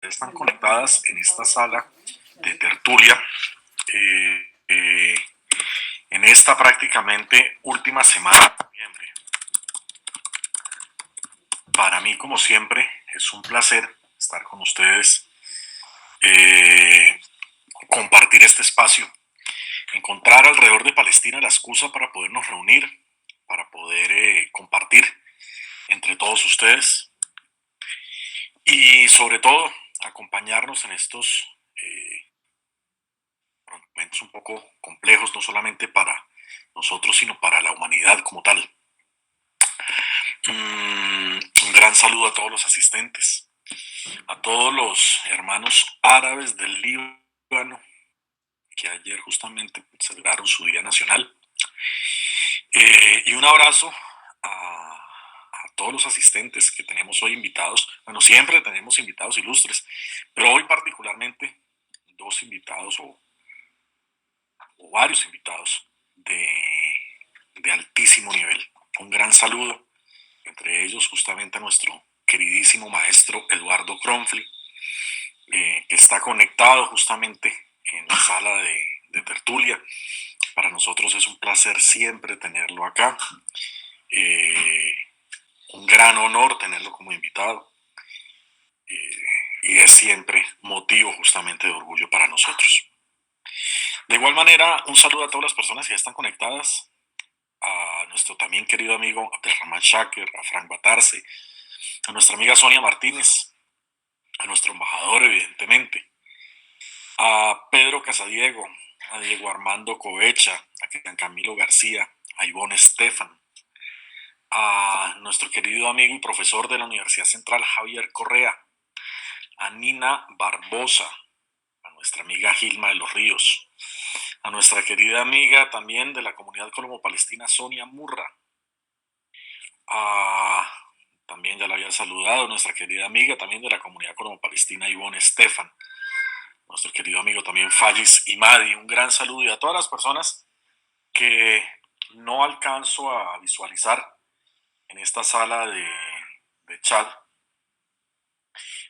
están conectadas en esta sala de tertulia, eh, eh, en esta prácticamente última semana de noviembre. Para mí, como siempre, es un placer estar con ustedes, compartir este espacio, encontrar alrededor de Palestina la excusa para podernos reunir, para poder compartir entre todos ustedes y sobre todo acompañarnos en estos momentos un poco complejos, no solamente para nosotros, sino para la humanidad como tal. Un gran saludo a todos los asistentes, a todos los hermanos árabes del Líbano, que ayer justamente celebraron su Día Nacional. Y un abrazo a todos los asistentes que tenemos hoy invitados. Bueno, siempre tenemos invitados ilustres, pero hoy particularmente dos invitados o varios invitados de altísimo nivel. Un gran saludo, entre ellos justamente a nuestro queridísimo maestro Eduardo Kronfli, que está conectado justamente en la sala de tertulia. Para nosotros es un placer siempre tenerlo acá. Un gran honor tenerlo como invitado. Y es siempre motivo justamente de orgullo para nosotros. De igual manera, un saludo a todas las personas que ya están conectadas, a nuestro también querido amigo Abdelrahman Shaker, a Frank Batarse, a nuestra amiga Sonia Martínez, a nuestro embajador, evidentemente, a Pedro Casadiego, a Diego Armando Covecha, a Cristian Camilo García, a Ivonne Estefan, a nuestro querido amigo y profesor de la Universidad Central, Javier Correa, a Nina Barbosa, a nuestra amiga Gilma de los Ríos, a nuestra querida amiga también de la comunidad colombo-palestina, Sonia Murra, también ya la había saludado, nuestra querida amiga también de la comunidad colombo-palestina, Ivonne Estefan, nuestro querido amigo también Fallis Imadi. Un gran saludo y a todas las personas que no alcanzo a visualizar en esta sala de chat,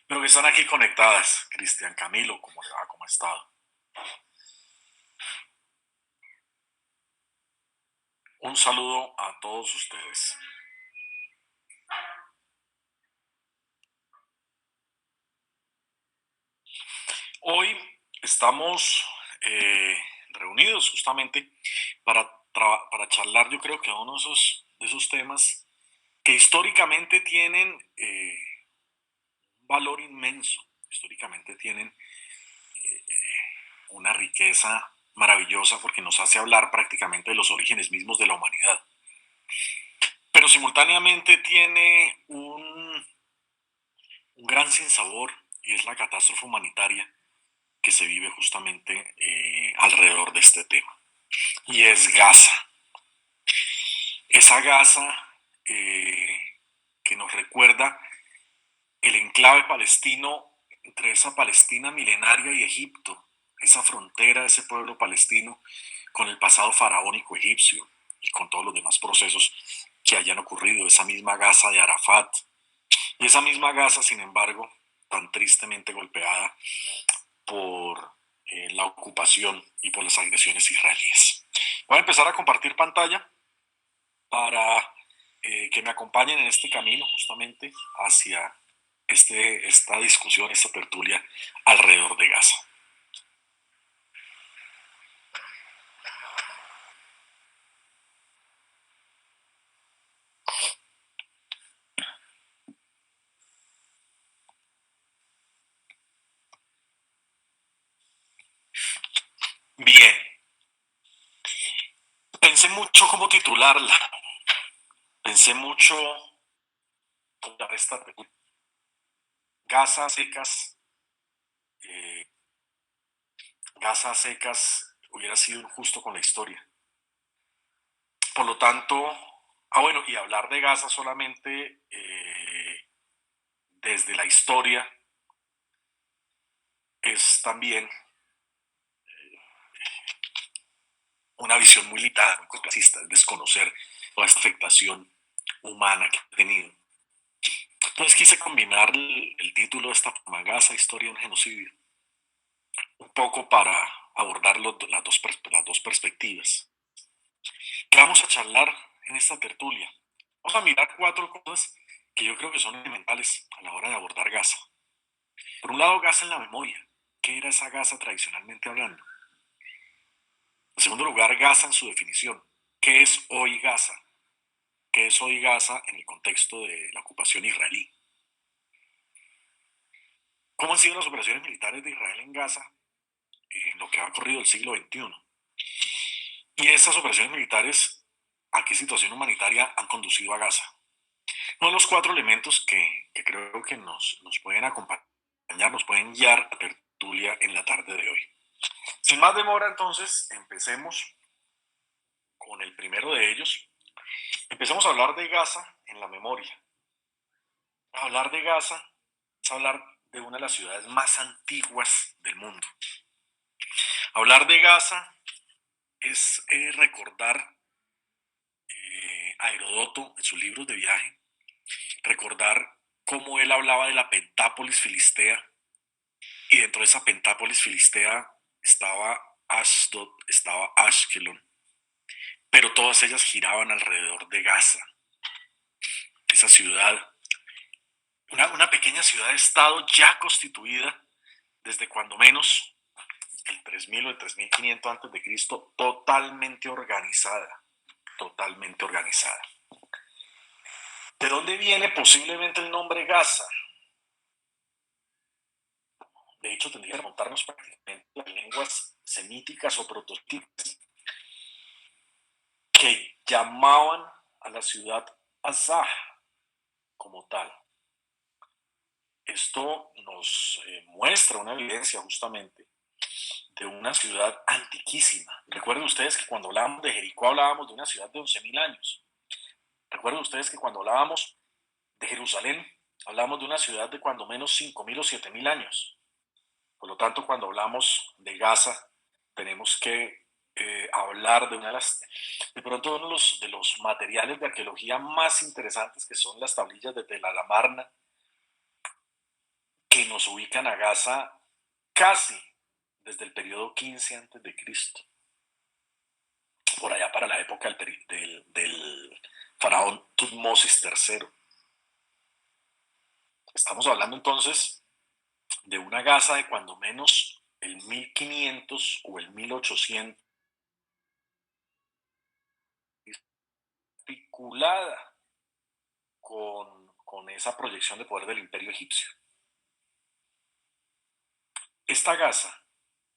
pero que están aquí conectadas. Cristian Camilo, ¿cómo le va? ¿Cómo ha estado? Un saludo a todos ustedes. Hoy estamos reunidos justamente para charlar, yo creo que uno de esos temas que históricamente tienen un valor inmenso, históricamente tienen una riqueza maravillosa porque nos hace hablar prácticamente de los orígenes mismos de la humanidad. Pero simultáneamente tiene un gran sinsabor y es la catástrofe humanitaria que se vive justamente alrededor de este tema. Y es Gaza. Esa Gaza que nos recuerda el enclave palestino entre esa Palestina milenaria y Egipto, esa frontera, ese pueblo palestino con el pasado faraónico egipcio y con todos los demás procesos que hayan ocurrido, esa misma Gaza de Arafat y esa misma Gaza, sin embargo, tan tristemente golpeada por la ocupación y por las agresiones israelíes. Voy a empezar a compartir pantalla para que me acompañen en este camino justamente hacia esta discusión, esta tertulia alrededor de Gaza. Bien, pensé mucho cómo titularla, pensé mucho sobre esta pregunta. Gaza secas, eh, Gaza secas hubiera sido injusto con la historia. Por lo tanto, bueno, y hablar de Gaza solamente desde la historia es también una visión muy limitada, muy cortoplacista, es desconocer toda esta afectación humana que ha tenido. Entonces quise combinar el título de esta forma, Gaza, historia de un genocidio, un poco para abordar las dos perspectivas. ¿Qué vamos a charlar en esta tertulia? Vamos a mirar cuatro cosas que yo creo que son elementales a la hora de abordar Gaza. Por un lado, Gaza en la memoria. ¿Qué era esa Gaza tradicionalmente hablando? En segundo lugar, Gaza en su definición. ¿Qué es hoy Gaza? ¿Qué es hoy Gaza en el contexto de la ocupación israelí? ¿Cómo han sido las operaciones militares de Israel en Gaza en lo que ha corrido el siglo XXI? Y estas operaciones militares, ¿a qué situación humanitaria han conducido a Gaza? Uno de los cuatro elementos que creo que nos pueden acompañar, nos pueden guiar a tertulia en la tarde de hoy. Sin más demora, entonces, empecemos con el primero de ellos. Empecemos a hablar de Gaza en la memoria. Hablar de Gaza es hablar de una de las ciudades más antiguas del mundo. Hablar de Gaza es recordar a Herodoto en sus libros de viaje, recordar cómo él hablaba de la Pentápolis filistea, y dentro de esa Pentápolis filistea estaba Ashdod, estaba Ashkelon, pero todas ellas giraban alrededor de Gaza, esa ciudad, una pequeña ciudad-estado ya constituida desde cuando menos el 3000 o el 3500 antes de Cristo, totalmente organizada, totalmente organizada. ¿De dónde viene posiblemente el nombre Gaza? De hecho, tendría que remontarnos prácticamente a las lenguas semíticas o prototípicas que llamaban a la ciudad Azah como tal. Esto nos muestra una evidencia justamente de una ciudad antiquísima. Recuerden ustedes que cuando hablábamos de Jericó hablábamos de una ciudad de 11.000 años. Recuerden ustedes que cuando hablábamos de Jerusalén hablábamos de una ciudad de cuando menos 5.000 o 7.000 años. Por lo tanto, cuando hablamos de Gaza, tenemos que hablar de de pronto uno de los materiales de arqueología más interesantes, que son las tablillas de Tel Amarna, que nos ubican a Gaza casi desde el periodo 15 antes de Cristo, por allá para la época del faraón Tutmosis III. Estamos hablando entonces de una Gaza de cuando menos el 1500 o el 1800, articulada con esa proyección de poder del imperio egipcio. Esta Gaza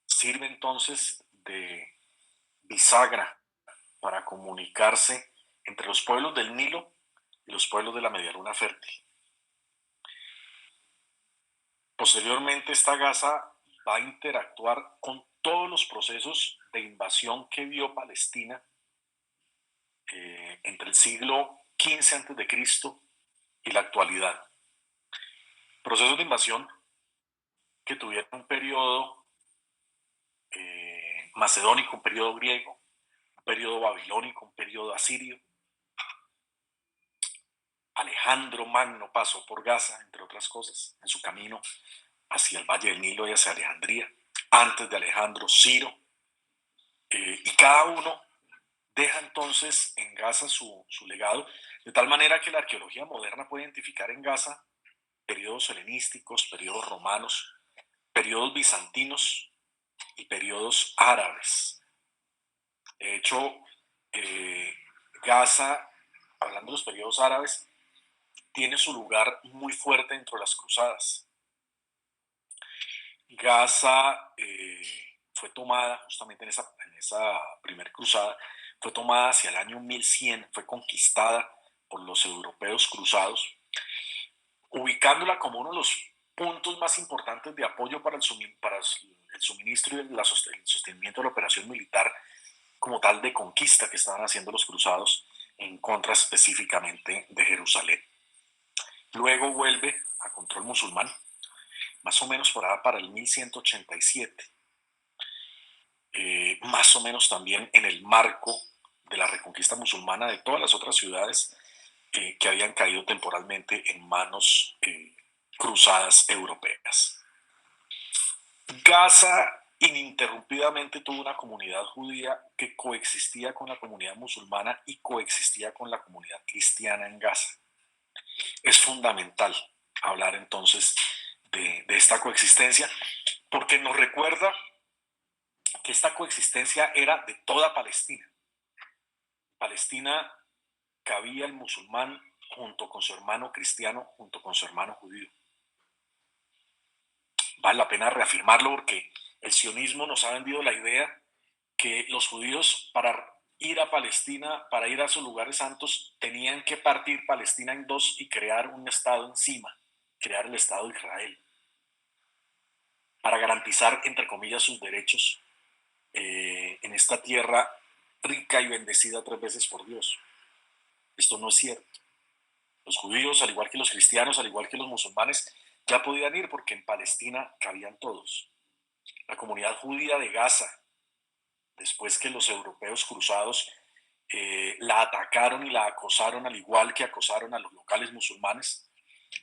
sirve entonces de bisagra para comunicarse entre los pueblos del Nilo y los pueblos de la Medialuna Fértil. Posteriormente, esta Gaza va a interactuar con todos los procesos de invasión que vio Palestina entre el siglo XV a.C. y la actualidad. Procesos de invasión que tuvieron un periodo macedónico, un periodo griego, un periodo babilónico, un periodo asirio. Alejandro Magno pasó por Gaza, entre otras cosas, en su camino hacia el Valle del Nilo y hacia Alejandría. Antes de Alejandro, Ciro. Y cada uno deja entonces en Gaza su legado, de tal manera que la arqueología moderna puede identificar en Gaza periodos helenísticos, periodos romanos, periodos bizantinos y periodos árabes. De hecho, Gaza, hablando de los periodos árabes, tiene su lugar muy fuerte dentro de las cruzadas. Gaza fue tomada justamente en esa primer cruzada, fue tomada hacia el año 1100, fue conquistada por los europeos cruzados, ubicándola como uno de los puntos más importantes de apoyo para el suministro y el sostenimiento de la operación militar como tal de conquista que estaban haciendo los cruzados en contra específicamente de Jerusalén. Luego vuelve a control musulmán, más o menos por ahí para el 1187, más o menos también en el marco de la reconquista musulmana de todas las otras ciudades que habían caído temporalmente en manos cruzadas europeas. Gaza ininterrumpidamente tuvo una comunidad judía que coexistía con la comunidad musulmana y coexistía con la comunidad cristiana en Gaza. Es fundamental hablar entonces de esta coexistencia porque nos recuerda que esta coexistencia era de toda Palestina. Palestina cabía el musulmán junto con su hermano cristiano, junto con su hermano judío. Vale la pena reafirmarlo porque el sionismo nos ha vendido la idea que los judíos para ir a Palestina, para ir a sus lugares santos, tenían que partir Palestina en dos y crear un estado encima, crear el Estado de Israel, para garantizar, entre comillas, sus derechos en esta tierra rica y bendecida 3 veces por Dios. Esto no es cierto. Los judíos, al igual que los cristianos, al igual que los musulmanes, ya podían ir porque en Palestina cabían todos. La comunidad judía de Gaza, después que los europeos cruzados la atacaron y la acosaron al igual que acosaron a los locales musulmanes,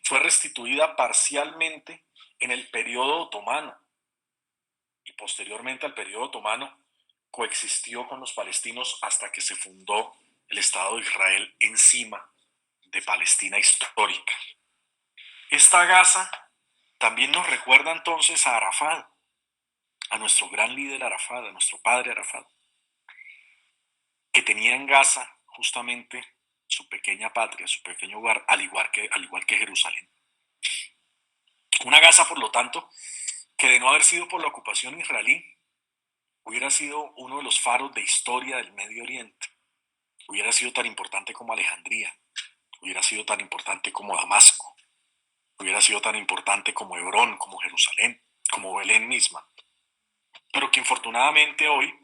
fue restituida parcialmente en el periodo otomano y posteriormente al periodo otomano coexistió con los palestinos hasta que se fundó el Estado de Israel encima de Palestina histórica. Esta Gaza también nos recuerda entonces a Arafat, a nuestro gran líder Arafat, a nuestro padre Arafat, que tenía en Gaza justamente su pequeña patria, su pequeño hogar, al igual que Jerusalén. Una Gaza, por lo tanto, que de no haber sido por la ocupación israelí, hubiera sido uno de los faros de historia del Medio Oriente. Hubiera sido tan importante como Alejandría, hubiera sido tan importante como Damasco, hubiera sido tan importante como Hebrón, como Jerusalén, como Belén misma. Pero que infortunadamente hoy,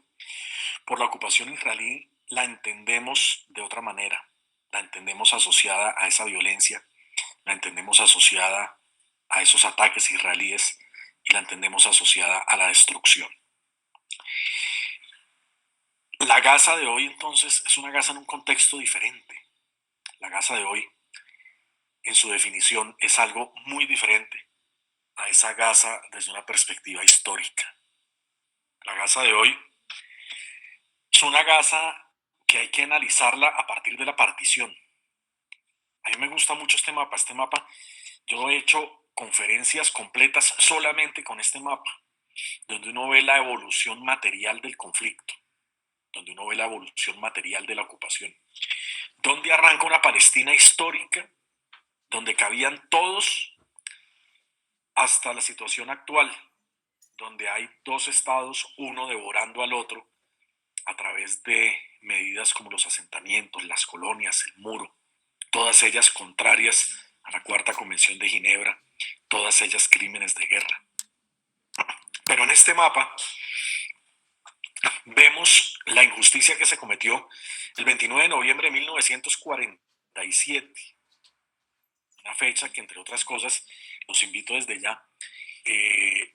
por la ocupación israelí, la entendemos de otra manera. La entendemos asociada a esa violencia, la entendemos asociada a esos ataques israelíes y la entendemos asociada a la destrucción. La Gaza de hoy entonces es una Gaza en un contexto diferente. La Gaza de hoy, en su definición, es algo muy diferente a esa Gaza desde una perspectiva histórica. La Gaza de hoy es una Gaza que hay que analizarla a partir de la partición. A mí me gusta mucho este mapa. Este mapa, yo he hecho conferencias completas solamente con este mapa, donde uno ve la evolución material del conflicto, donde uno ve la evolución material de la ocupación, donde arranca una Palestina histórica, donde cabían todos, hasta la situación actual, donde hay dos estados, uno devorando al otro, a través de medidas como los asentamientos, las colonias, el muro, todas ellas contrarias a la Cuarta Convención de Ginebra, todas ellas crímenes de guerra. Pero en este mapa vemos la injusticia que se cometió el 29 de noviembre de 1947, una fecha que, entre otras cosas, los invito desde ya,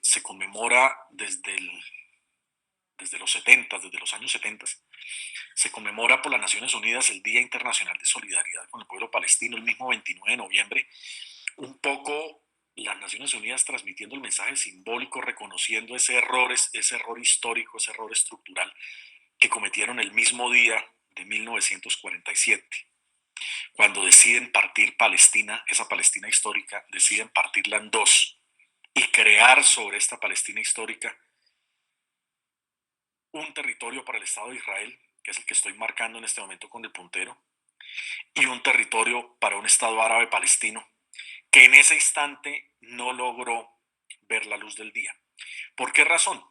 se conmemora desde los 70, desde los años 70, se conmemora por las Naciones Unidas el Día Internacional de Solidaridad con el pueblo palestino el mismo 29 de noviembre, un poco las Naciones Unidas transmitiendo el mensaje simbólico, reconociendo ese error histórico, ese error estructural que cometieron el mismo día de 1947. Cuando deciden partir Palestina, esa Palestina histórica, deciden partirla en dos y crear sobre esta Palestina histórica un territorio para el Estado de Israel, que es el que estoy marcando en este momento con el puntero, y un territorio para un Estado árabe palestino, que en ese instante no logró ver la luz del día. ¿Por qué razón?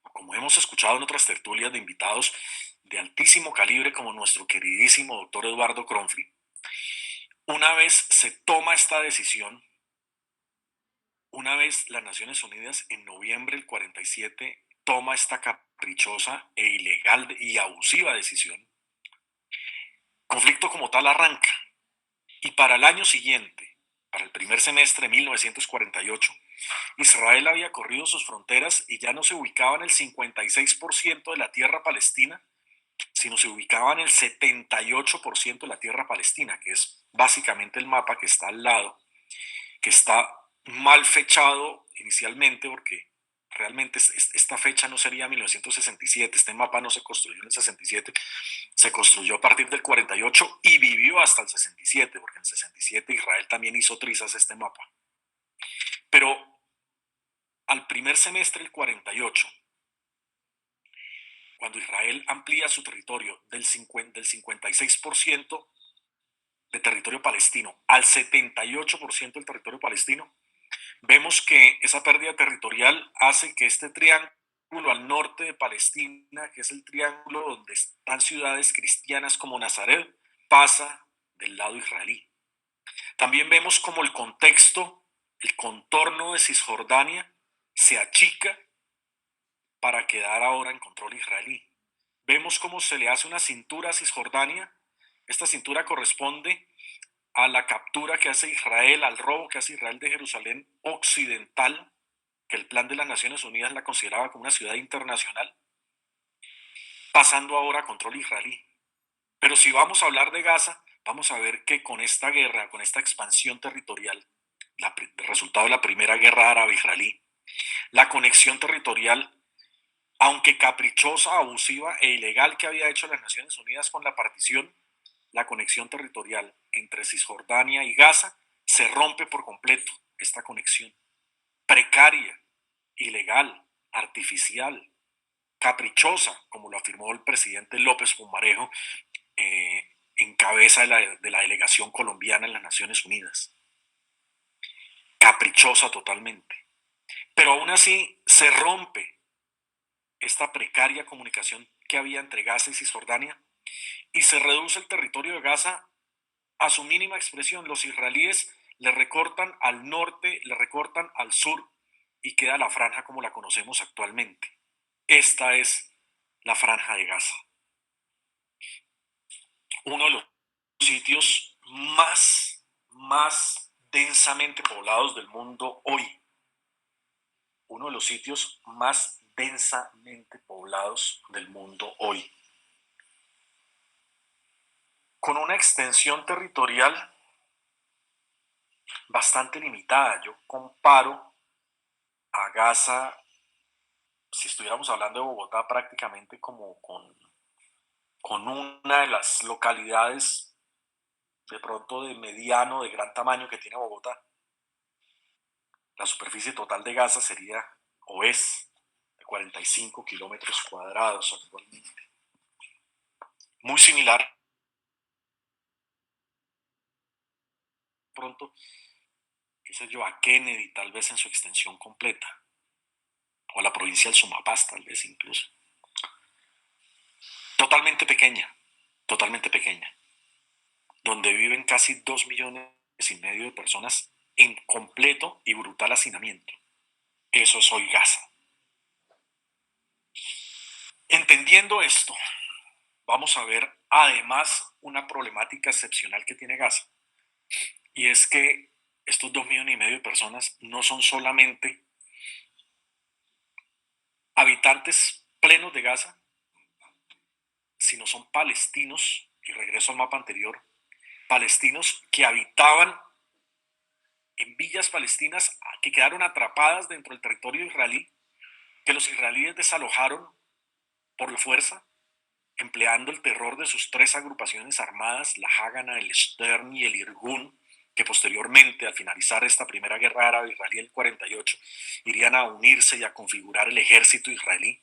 Como hemos escuchado en otras tertulias de invitados de altísimo calibre como nuestro queridísimo doctor Eduardo Kronfli, una vez se toma esta decisión, una vez las Naciones Unidas en noviembre del 47 toma esta caprichosa e ilegal y abusiva decisión, conflicto como tal arranca. Y para el año siguiente, para el primer semestre de 1948, Israel había corrido sus fronteras y ya no se ubicaba en el 56% de la tierra palestina, sino se ubicaba en el 78% de la tierra palestina, que es básicamente el mapa que está al lado, que está mal fechado inicialmente porque realmente esta fecha no sería 1967, este mapa no se construyó en el 67, se construyó a partir del 48 y vivió hasta el 67, porque en el 67 Israel también hizo trizas este mapa. Pero al primer semestre del 48, cuando Israel amplía su territorio del 56% de territorio palestino al 78% del territorio palestino, vemos que esa pérdida territorial hace que este triángulo al norte de Palestina, que es el triángulo donde están ciudades cristianas como Nazaret, pasa del lado israelí. También vemos como el contexto, el contorno de Cisjordania se achica para quedar ahora en control israelí. Vemos cómo se le hace una cintura a Cisjordania. Esta cintura corresponde a la captura que hace Israel, al robo que hace Israel de Jerusalén occidental, que el Plan de las Naciones Unidas la consideraba como una ciudad internacional, pasando ahora a control israelí. Pero si vamos a hablar de Gaza, vamos a ver que con esta guerra, con esta expansión territorial, el resultado de la primera guerra árabe-israelí, la conexión territorial, aunque caprichosa, abusiva e ilegal que había hecho las Naciones Unidas con la partición, la conexión territorial entre Cisjordania y Gaza se rompe por completo. Esta conexión precaria, ilegal, artificial, caprichosa, como lo afirmó el presidente López Pumarejo, en cabeza de la delegación colombiana en las Naciones Unidas. Caprichosa totalmente. Pero aún así se rompe esta precaria comunicación que había entre Gaza y Cisjordania y se reduce el territorio de Gaza a su mínima expresión. Los israelíes le recortan al norte, le recortan al sur y queda la franja como la conocemos actualmente. Esta es la franja de Gaza. Uno de los sitios más densamente poblados del mundo hoy. Uno de los sitios más densamente poblados del mundo hoy. Con una extensión territorial bastante limitada. Yo comparo a Gaza, si estuviéramos hablando de Bogotá, prácticamente como con una de las localidades de pronto de mediano, de gran tamaño que tiene Bogotá. La superficie total de Gaza sería o es de 45 kilómetros cuadrados actualmente. Muy similar pronto, qué sé yo, a Kennedy, tal vez en su extensión completa, o a la provincia del Sumapaz, tal vez incluso. Totalmente pequeña, donde viven casi 2,5 millones de personas en completo y brutal hacinamiento. Eso es hoy Gaza. Entendiendo esto, vamos a ver además una problemática excepcional que tiene Gaza, y es que estos 2,5 millones de personas no son solamente habitantes plenos de Gaza, sino son palestinos, y regreso al mapa anterior, palestinos que habitaban en villas palestinas que quedaron atrapadas dentro del territorio israelí, que los israelíes desalojaron por la fuerza, empleando el terror de sus tres agrupaciones armadas, la Hagana, el Stern y el Irgun, que posteriormente, al finalizar esta primera guerra árabe-israelí en el 48, irían a unirse y a configurar el ejército israelí.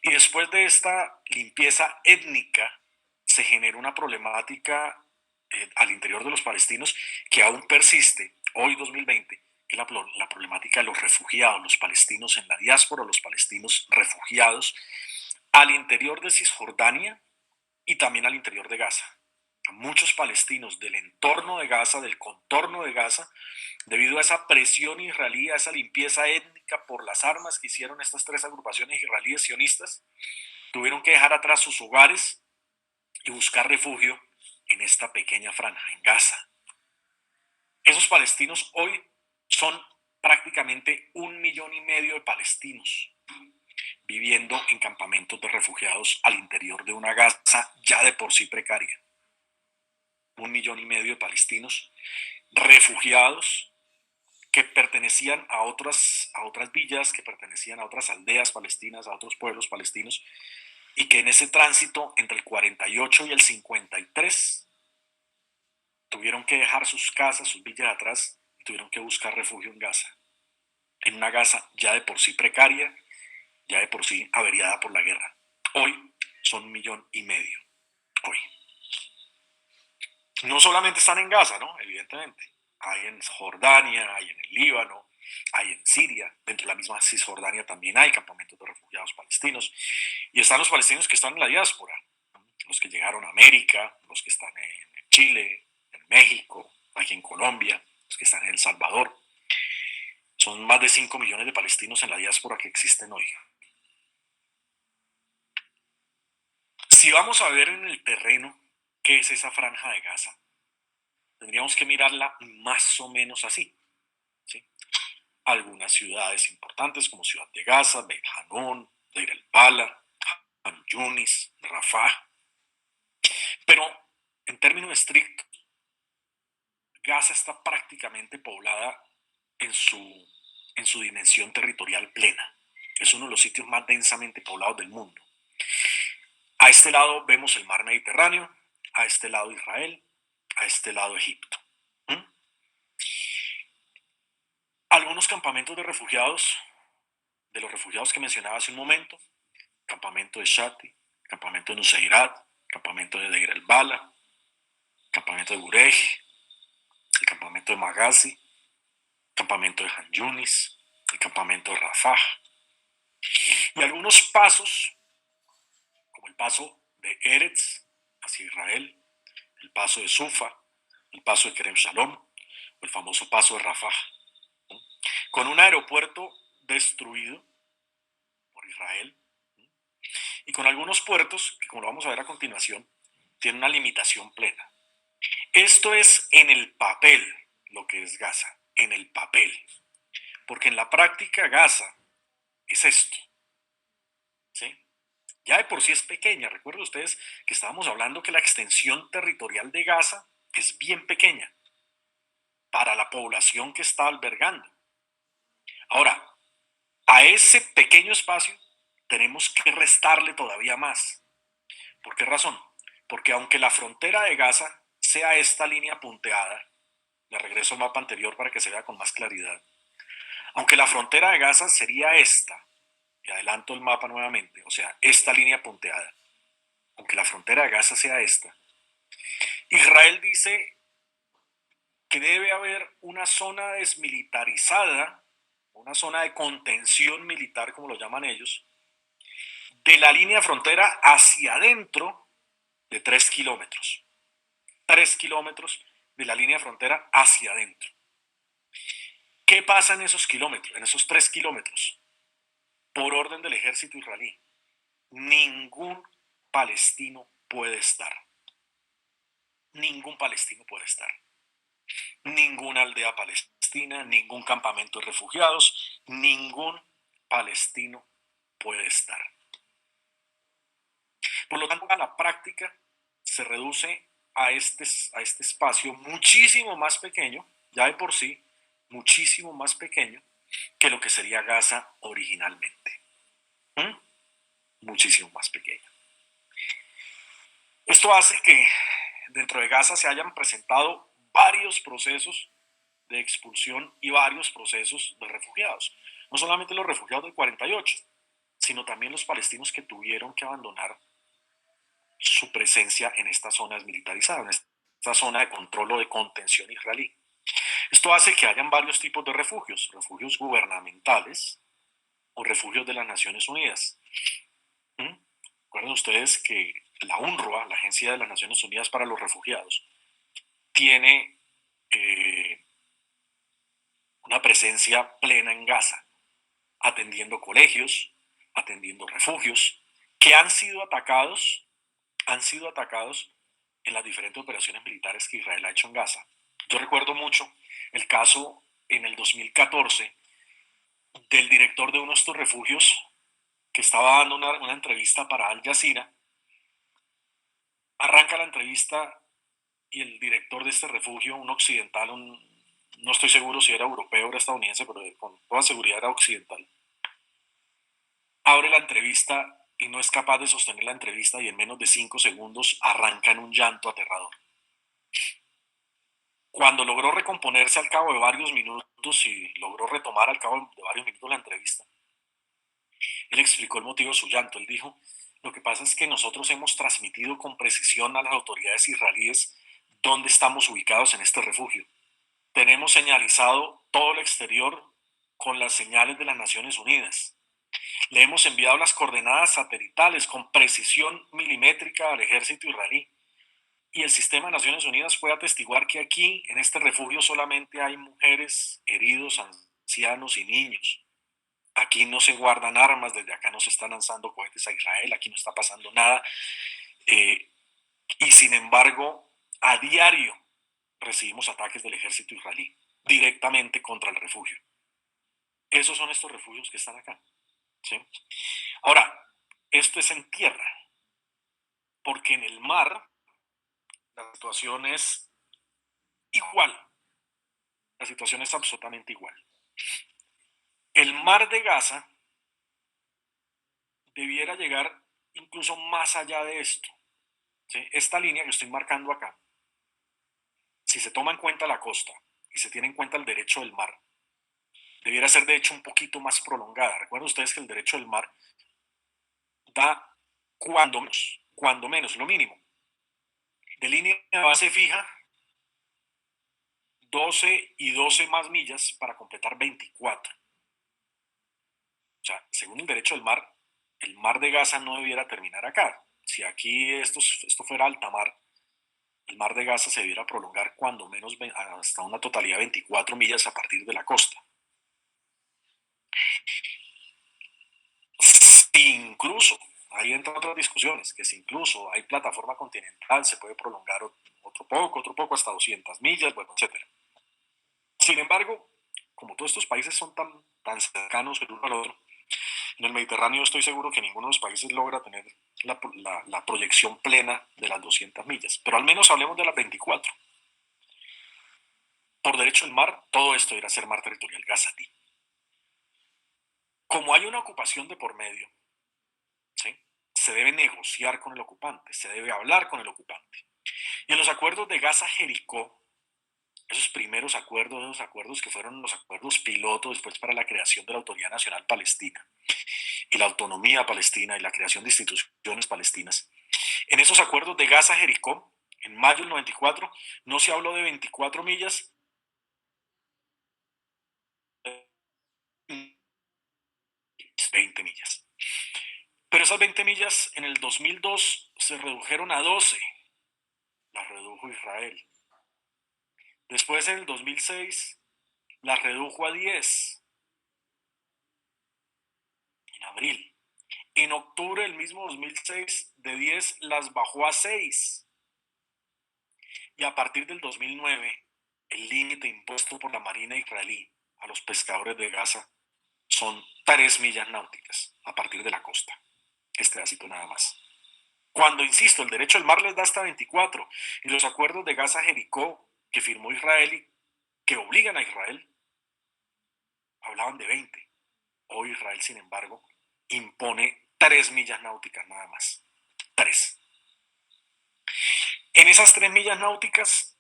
Y después de esta limpieza étnica, se genera una problemática al interior de los palestinos que aún persiste hoy 2020, que es la problemática de los refugiados, los palestinos en la diáspora, los palestinos refugiados al interior de Cisjordania y también al interior de Gaza. Muchos palestinos del entorno de Gaza, del contorno de Gaza, debido a esa presión israelí, a esa limpieza étnica por las armas que hicieron estas tres agrupaciones israelíes sionistas, tuvieron que dejar atrás sus hogares y buscar refugio en esta pequeña franja, en Gaza. Esos palestinos hoy son prácticamente 1,5 millones de palestinos viviendo en campamentos de refugiados al interior de una Gaza ya de por sí precaria. 1,5 millones de palestinos refugiados que pertenecían a otras villas, que pertenecían a otras aldeas palestinas, a otros pueblos palestinos, y que en ese tránsito entre el 48 y el 53 tuvieron que dejar sus casas, sus villas atrás, y tuvieron que buscar refugio en Gaza. En una Gaza ya de por sí precaria, ya de por sí averiada por la guerra. Hoy son 1,5 millones. Hoy. No solamente están en Gaza, ¿no? Evidentemente. Hay en Jordania, hay en el Líbano, hay en Siria. Dentro de la misma Cisjordania también hay campamentos de refugiados palestinos. Y están los palestinos que están en la diáspora, los que llegaron a América, los que están en Chile, en México, aquí en Colombia, los que están en El Salvador. Son más de 5 millones de palestinos en la diáspora que existen hoy. Si vamos a ver en el terreno qué es esa franja de Gaza, tendríamos que mirarla más o menos así, ¿sí? Algunas ciudades importantes como Ciudad de Gaza, Beit Hanun, Deir el-Bala, Han Yunis, Rafah. Pero en términos estrictos, Gaza está prácticamente poblada en su dimensión territorial plena. Es uno de los sitios más densamente poblados del mundo. A este lado vemos el mar Mediterráneo, a este lado Israel, a este lado Egipto. Algunos campamentos de los refugiados que mencionaba hace un momento, campamento de Shati, campamento de Nuseirat, campamento de Deir el-Bala, campamento de Burej, el campamento de Maghazi, campamento de Han Yunis, el campamento de Rafah, y algunos pasos, como el paso de Eretz hacia Israel, el paso de Sufa, el paso de Kerem Shalom, o el famoso paso de Rafah, ¿no? Con un aeropuerto destruido por Israel, ¿no? Y con algunos puertos que, como lo vamos a ver a continuación, tienen una limitación plena. Esto es en el papel lo que es Gaza, en el papel, porque en la práctica Gaza es esto, ¿sí? Ya de por sí es pequeña. Recuerden ustedes que estábamos hablando que la extensión territorial de Gaza es bien pequeña para la población que está albergando. Ahora, a ese pequeño espacio tenemos que restarle todavía más. ¿Por qué razón? Porque aunque la frontera de Gaza sea esta línea punteada, le regreso al mapa anterior para que se vea con más claridad, aunque la frontera de Gaza sería esta, y adelanto el mapa nuevamente, o sea, esta línea punteada, aunque la frontera de Gaza sea esta, Israel dice que debe haber una zona desmilitarizada, una zona de contención militar, como lo llaman ellos, de la línea de frontera hacia adentro de 3 kilómetros. 3 kilómetros de la línea de frontera hacia adentro. ¿Qué pasa en esos kilómetros, en esos 3 kilómetros? Por orden del ejército israelí, ningún palestino puede estar. Ningún palestino puede estar. Ninguna aldea palestina, ningún campamento de refugiados, ningún palestino puede estar. Por lo tanto, a la práctica se reduce a este espacio muchísimo más pequeño, ya de por sí, muchísimo más pequeño que lo que sería Gaza originalmente. Muchísimo más pequeño. Esto hace que dentro de Gaza se hayan presentado varios procesos de expulsión y varios procesos de refugiados. No solamente los refugiados del 48, sino también los palestinos que tuvieron que abandonar su presencia en esta zona desmilitarizada, en esta zona de control o de contención israelí. Esto hace que hayan varios tipos de refugios, refugios gubernamentales o refugios de las Naciones Unidas. Recuerden ustedes que la UNRWA, la Agencia de las Naciones Unidas para los Refugiados, tiene una presencia plena en Gaza, atendiendo colegios, atendiendo refugios que han sido atacados en las diferentes operaciones militares que Israel ha hecho en Gaza. Yo recuerdo mucho el caso en el 2014 del director de uno de estos refugios que estaba dando una entrevista para Al Jazeera. Arranca la entrevista y el director de este refugio, un occidental, no estoy seguro si era europeo o era estadounidense, pero con toda seguridad era occidental, abre la entrevista y no es capaz de sostener la entrevista y en menos de 5 segundos arranca en un llanto aterrador. Cuando logró recomponerse al cabo de varios minutos y logró retomar al cabo de varios minutos la entrevista, él explicó el motivo de su llanto. Él dijo, lo que pasa es que nosotros hemos transmitido con precisión a las autoridades israelíes dónde estamos ubicados en este refugio. Tenemos señalizado todo el exterior con las señales de las Naciones Unidas. Le hemos enviado las coordenadas satelitales con precisión milimétrica al ejército israelí. Y el sistema de Naciones Unidas puede atestiguar que aquí, en este refugio, solamente hay mujeres, heridos, ancianos y niños. Aquí no se guardan armas, desde acá no se están lanzando cohetes a Israel, aquí no está pasando nada. Y sin embargo, a diario recibimos ataques del ejército israelí directamente contra el refugio. Esos son estos refugios que están acá. ¿Sí? Ahora, esto es en tierra, porque en el mar la situación es igual. La situación es absolutamente igual. El mar de Gaza debiera llegar incluso más allá de esto. ¿Sí? Esta línea que estoy marcando acá, si se toma en cuenta la costa y se tiene en cuenta el derecho del mar, debiera ser de hecho un poquito más prolongada. Recuerden ustedes que el derecho del mar da cuando menos, lo mínimo, de línea de base fija, 12 y 12 más millas para completar 24. O sea, según el derecho del mar, el mar de Gaza no debiera terminar acá. Si aquí esto fuera alta mar, el mar de Gaza se debiera prolongar cuando menos hasta una totalidad de 24 millas a partir de la costa. Si incluso, ahí entran otras discusiones, que si incluso hay plataforma continental, se puede prolongar otro poco hasta 200 millas, bueno, etc. Sin embargo, como todos estos países son tan cercanos el uno al otro, en el Mediterráneo estoy seguro que ninguno de los países logra tener la proyección plena de las 200 millas, pero al menos hablemos de las 24. Por derecho del mar, todo esto irá a ser mar territorial gazatí. Como hay una ocupación de por medio, ¿sí? Se debe negociar con el ocupante, se debe hablar con el ocupante. Y en los acuerdos de Gaza-Jericó, esos primeros acuerdos, esos acuerdos que fueron los acuerdos piloto después para la creación de la Autoridad Nacional Palestina y la autonomía palestina y la creación de instituciones palestinas, en esos acuerdos de Gaza-Jericó, en mayo del 94, no se habló de 24 millas, 20 millas. Pero esas 20 millas en el 2002 se redujeron a 12. Las redujo Israel. Después en el 2006 las redujo a 10. En abril. En octubre del mismo 2006 de 10 las bajó a 6. Y a partir del 2009 el límite impuesto por la Marina israelí a los pescadores de Gaza son 3 millas náuticas a partir de la costa. Este pedacito nada más. Cuando, insisto, el derecho al mar les da hasta 24 y los acuerdos de Gaza-Jericó que firmó Israel y que obligan a Israel hablaban de 20. Hoy Israel, sin embargo, impone 3 millas náuticas nada más. 3. En esas 3 millas náuticas,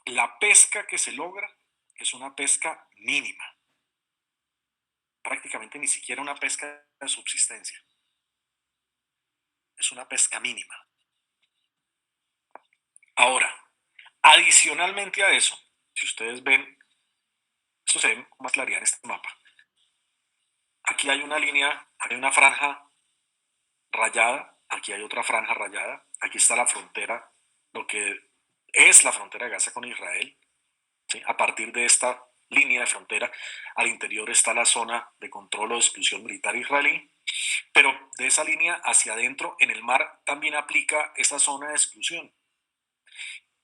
la pesca que se logra es una pesca mínima. Prácticamente ni siquiera una pesca de subsistencia. Es una pesca mínima. Ahora, adicionalmente a eso, si ustedes ven, esto se ve con más claridad en este mapa. Aquí hay una línea, hay una franja rayada, aquí hay otra franja rayada, aquí está la frontera, lo que es la frontera de Gaza con Israel. ¿Sí? A partir de esta línea de frontera, al interior está la zona de control o de exclusión militar israelí, pero de esa línea hacia adentro, en el mar, también aplica esa zona de exclusión.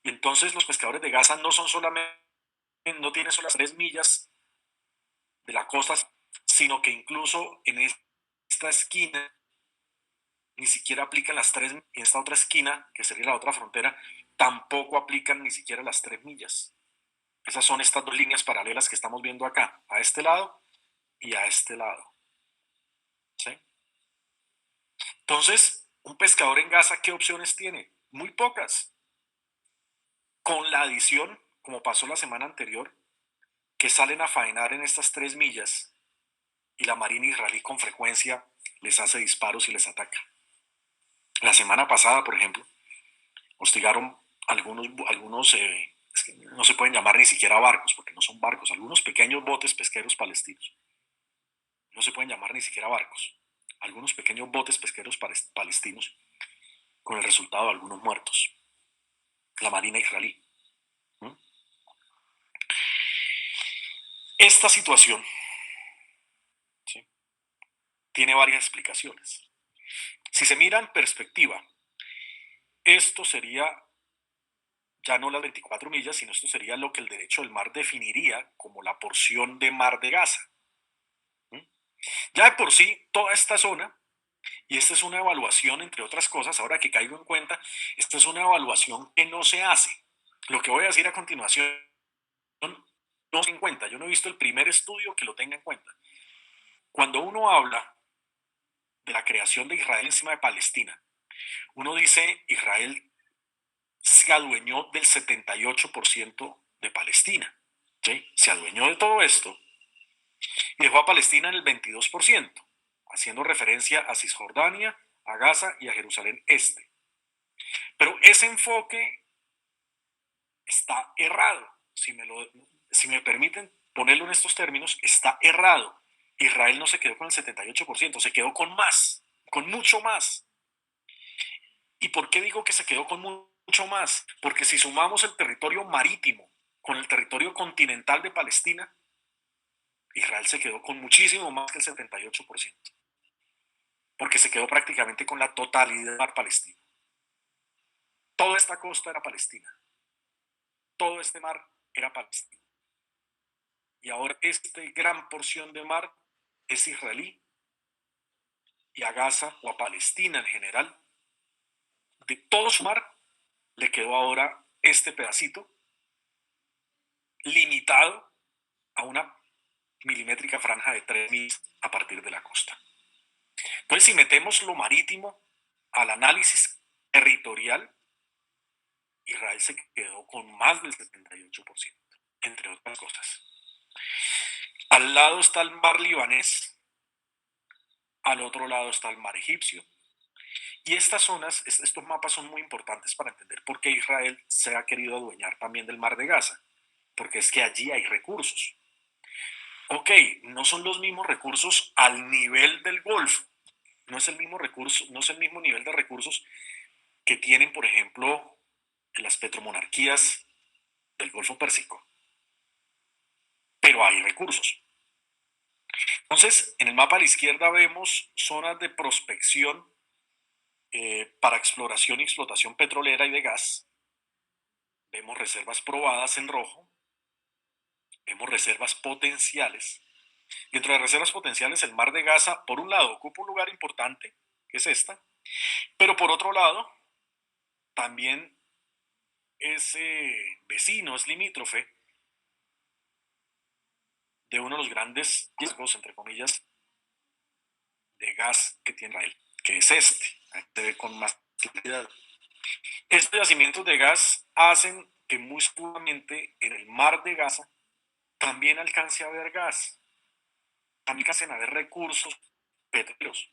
Y entonces los pescadores de Gaza no tienen solo las 3 millas de la costa, sino que incluso en esta esquina ni siquiera aplican las 3, y en esta otra esquina, que sería la otra frontera, tampoco aplican ni siquiera las 3 millas. Esas son estas dos líneas paralelas que estamos viendo acá, a este lado y a este lado. ¿Sí? Entonces, un pescador en Gaza, ¿qué opciones tiene? Muy pocas. Con la adición, como pasó la semana anterior, que salen a faenar en estas 3 millas y la Marina israelí con frecuencia les hace disparos y les ataca. La semana pasada, por ejemplo, hostigaron algunos es que no se pueden llamar ni siquiera barcos, porque no son barcos, algunos pequeños botes pesqueros palestinos. No se pueden llamar ni siquiera barcos. Algunos pequeños botes pesqueros palestinos, con el resultado de algunos muertos. La Marina israelí. ¿Mm? Esta situación, ¿sí?, tiene varias explicaciones. Si se mira en perspectiva, esto sería ya no las 24 millas, sino esto sería lo que el derecho del mar definiría como la porción de mar de Gaza. ¿Mm? Ya de por sí, toda esta zona, y esta es una evaluación, entre otras cosas, ahora que caigo en cuenta, esta es una evaluación que no se hace. Lo que voy a decir a continuación no se en cuenta. Yo no he visto el primer estudio que lo tenga en cuenta. Cuando uno habla de la creación de Israel encima de Palestina, uno dice Israel se adueñó del 78% de Palestina. ¿Sí? Se adueñó de todo esto y dejó a Palestina en el 22%, haciendo referencia a Cisjordania, a Gaza y a Jerusalén Este. Pero ese enfoque está errado. Si me permiten ponerlo en estos términos, está errado. Israel no se quedó con el 78%, se quedó con más, con mucho más. ¿Y por qué digo que se quedó con mucho más? Porque si sumamos el territorio marítimo con el territorio continental de Palestina, Israel se quedó con muchísimo más que el 78%, porque se quedó prácticamente con la totalidad del mar palestino. Toda esta costa era palestina, todo este mar era palestino. Y ahora esta gran porción de mar es israelí, y a Gaza o a Palestina en general, de todo su mar, le quedó ahora este pedacito limitado a una milimétrica franja de 3 millas a partir de la costa. Entonces, si metemos lo marítimo al análisis territorial, Israel se quedó con más del 78%, entre otras cosas. Al lado está el mar libanés, al otro lado está el mar egipcio. Y estas zonas, estos mapas son muy importantes para entender por qué Israel se ha querido adueñar también del mar de Gaza, porque es que allí hay recursos. Ok, no son los mismos recursos al nivel del Golfo, no es el mismo recurso, no es el mismo nivel de recursos que tienen, por ejemplo, las petromonarquías del Golfo Pérsico, pero hay recursos. Entonces, en el mapa a la izquierda vemos zonas de prospección para exploración y explotación petrolera y de gas. Vemos reservas probadas en rojo, vemos reservas potenciales. Dentro de reservas potenciales, el mar de Gaza, por un lado, ocupa un lugar importante, que es esta, pero por otro lado, también es vecino, es limítrofe de uno de los grandes riesgos, entre comillas, de gas que tiene Israel, que es este. Ahí se ve con más claridad. Estos yacimientos de gas hacen que muy seguramente en el mar de Gaza también alcance a haber gas, también alcancen a haber recursos petroleros,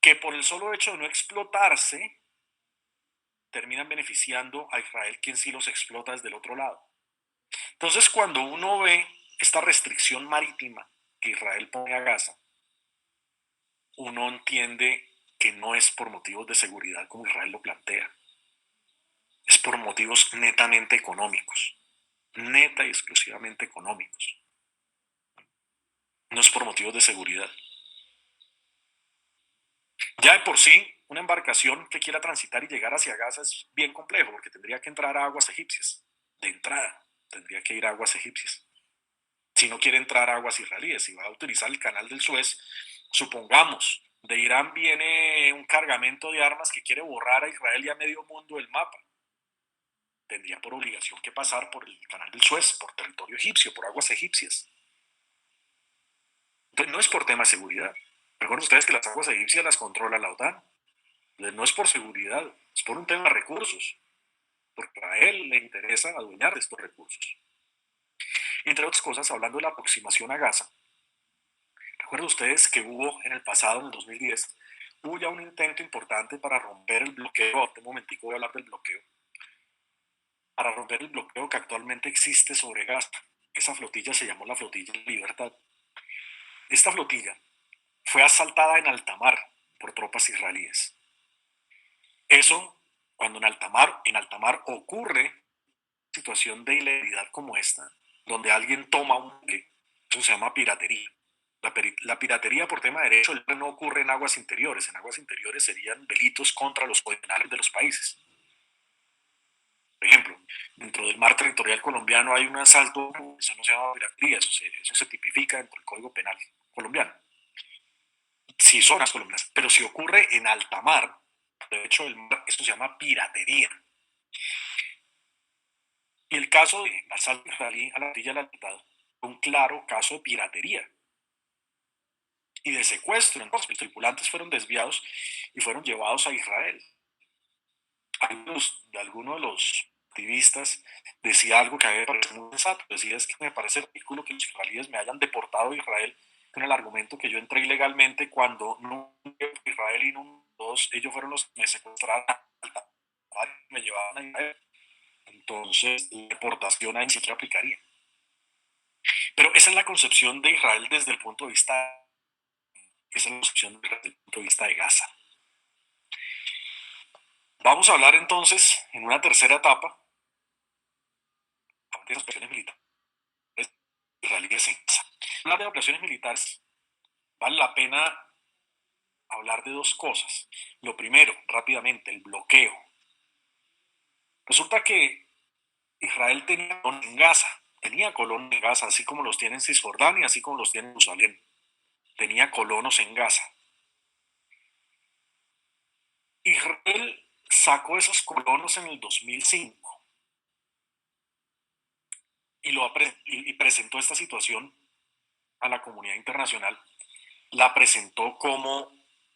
que por el solo hecho de no explotarse, terminan beneficiando a Israel, quien sí los explota desde el otro lado. Entonces, cuando uno ve esta restricción marítima que Israel pone a Gaza, uno entiende que no es por motivos de seguridad como Israel lo plantea, es por motivos netamente económicos, neta y exclusivamente económicos. No es por motivos de seguridad. Ya de por sí, una embarcación que quiera transitar y llegar hacia Gaza es bien complejo, porque tendría que entrar a aguas egipcias. De entrada, tendría que ir a aguas egipcias. Si no quiere entrar a aguas israelíes, si va a utilizar el canal del Suez, Supongamos, de Irán viene un cargamento de armas que quiere borrar a Israel y a medio mundo del mapa. Tendría por obligación que pasar por el canal del Suez, por territorio egipcio, por aguas egipcias. Entonces no es por tema de seguridad. Recuerden ustedes que las aguas egipcias las controla la OTAN. Entonces no es por seguridad, es por un tema de recursos, porque a él le interesa adueñar de estos recursos. Entre otras cosas, hablando de la aproximación a Gaza, recuerden ustedes que hubo en el pasado, en el 2010, hubo ya un intento importante para romper el bloqueo. Ahorita un momentico voy a hablar del bloqueo. Para romper el bloqueo que actualmente existe sobre Gaza. Esa flotilla se llamó la Flotilla Libertad. Esta flotilla fue asaltada en alta mar por tropas israelíes. Eso, cuando en alta mar ocurre una situación de ilegalidad como esta, donde alguien toma un buque, eso se llama piratería. La piratería por tema de derecho no ocurre en aguas interiores. En aguas interiores serían delitos contra los penales de los países. Por ejemplo, dentro del mar territorial colombiano hay un asalto, eso no se llama piratería, eso se tipifica dentro del Código Penal colombiano. Si son las colombianas, pero si ocurre en alta mar, de hecho, esto se llama piratería. Y el caso de asalto israelí a la Flotilla de la Libertad fue un claro caso de piratería y de secuestro. Entonces, los tripulantes fueron desviados y fueron llevados a Israel. Alguno de los activistas decía algo que a mí me parece muy sensato. Decía, es que me parece ridículo que los israelíes me hayan deportado a Israel con el argumento que yo entré ilegalmente cuando no Israel y no dos, ellos fueron los que me secuestraron y me llevaban a Israel. Entonces, la deportación ahí sí que aplicaría. Pero esa es la concepción de Israel desde el punto de vista, esa es la concepción desde el punto de vista de Gaza. Vamos a hablar entonces, en una tercera etapa, de las operaciones militares israelíes en Gaza. Hablar de operaciones militares, vale la pena hablar de dos cosas. Lo primero, rápidamente, el bloqueo. Resulta que Israel tenía colonos en Gaza, así como los tiene en Cisjordania, así como los tiene en Jerusalén. Tenía colonos en Gaza. Israel sacó esos colonos en el 2005 y presentó esta situación a la comunidad internacional. La presentó como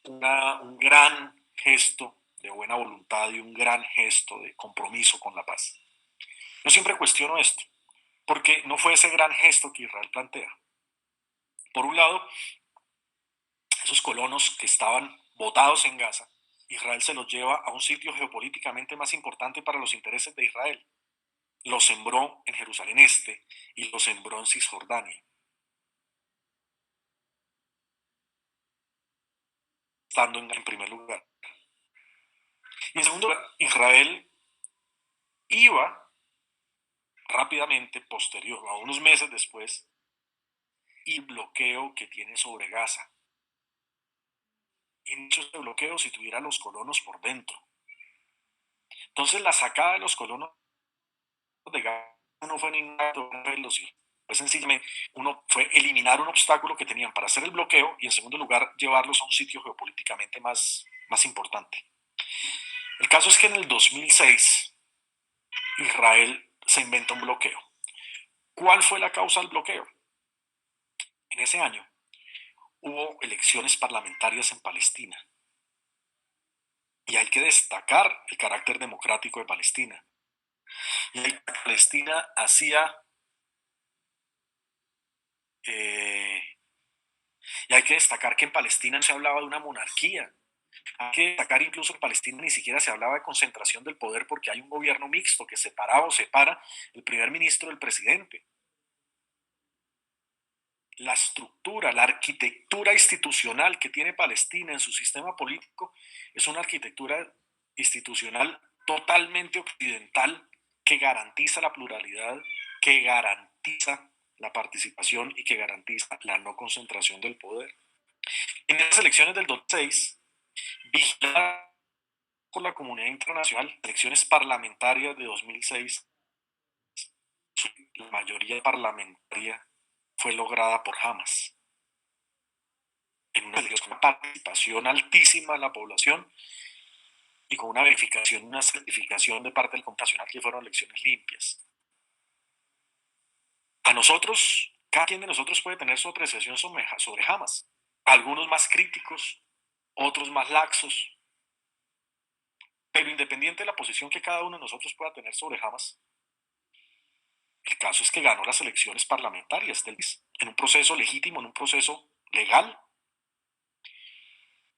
un gran gesto de buena voluntad y un gran gesto de compromiso con la paz. Yo siempre cuestiono esto, porque no fue ese gran gesto que Israel plantea. Por un lado, esos colonos que estaban botados en Gaza, Israel se los lleva a un sitio geopolíticamente más importante para los intereses de Israel. Los sembró en Jerusalén Este y los sembró en Cisjordania. Estando en primer lugar. Y en segundo lugar, Israel iba rápidamente, posterior, a unos meses después, y bloqueo que tiene sobre Gaza. Y mucho este bloqueo si tuviera los colonos por dentro. Entonces la sacada de los colonos de Gaza no fue ninguna velocidad. Fue sencillamente fue eliminar un obstáculo que tenían para hacer el bloqueo y en segundo lugar llevarlos a un sitio geopolíticamente más importante. El caso es que en el 2006 Israel se inventa un bloqueo. ¿Cuál fue la causa del bloqueo? En ese año hubo elecciones parlamentarias en Palestina. Y hay que destacar el carácter democrático de Palestina. Y Palestina y hay que destacar que en Palestina no se hablaba de una monarquía. Hay que destacar incluso que en Palestina ni siquiera se hablaba de concentración del poder porque hay un gobierno mixto que separaba o separa el primer ministro del presidente. La estructura, la arquitectura institucional que tiene Palestina en su sistema político es una arquitectura institucional totalmente occidental que garantiza la pluralidad, que garantiza la participación y que garantiza la no concentración del poder. En las elecciones del 2006, vigiladas por la comunidad internacional, elecciones parlamentarias de 2006, la mayoría parlamentaria fue lograda por Hamas. En una participación altísima en la población y con una verificación, una certificación de parte del Consejo Nacional que fueron elecciones limpias. A nosotros, cada quien de nosotros puede tener su apreciación sobre Hamas. Algunos más críticos, otros más laxos. Pero independiente de la posición que cada uno de nosotros pueda tener sobre Hamas, el caso es que ganó las elecciones parlamentarias del país en un proceso legítimo, en un proceso legal.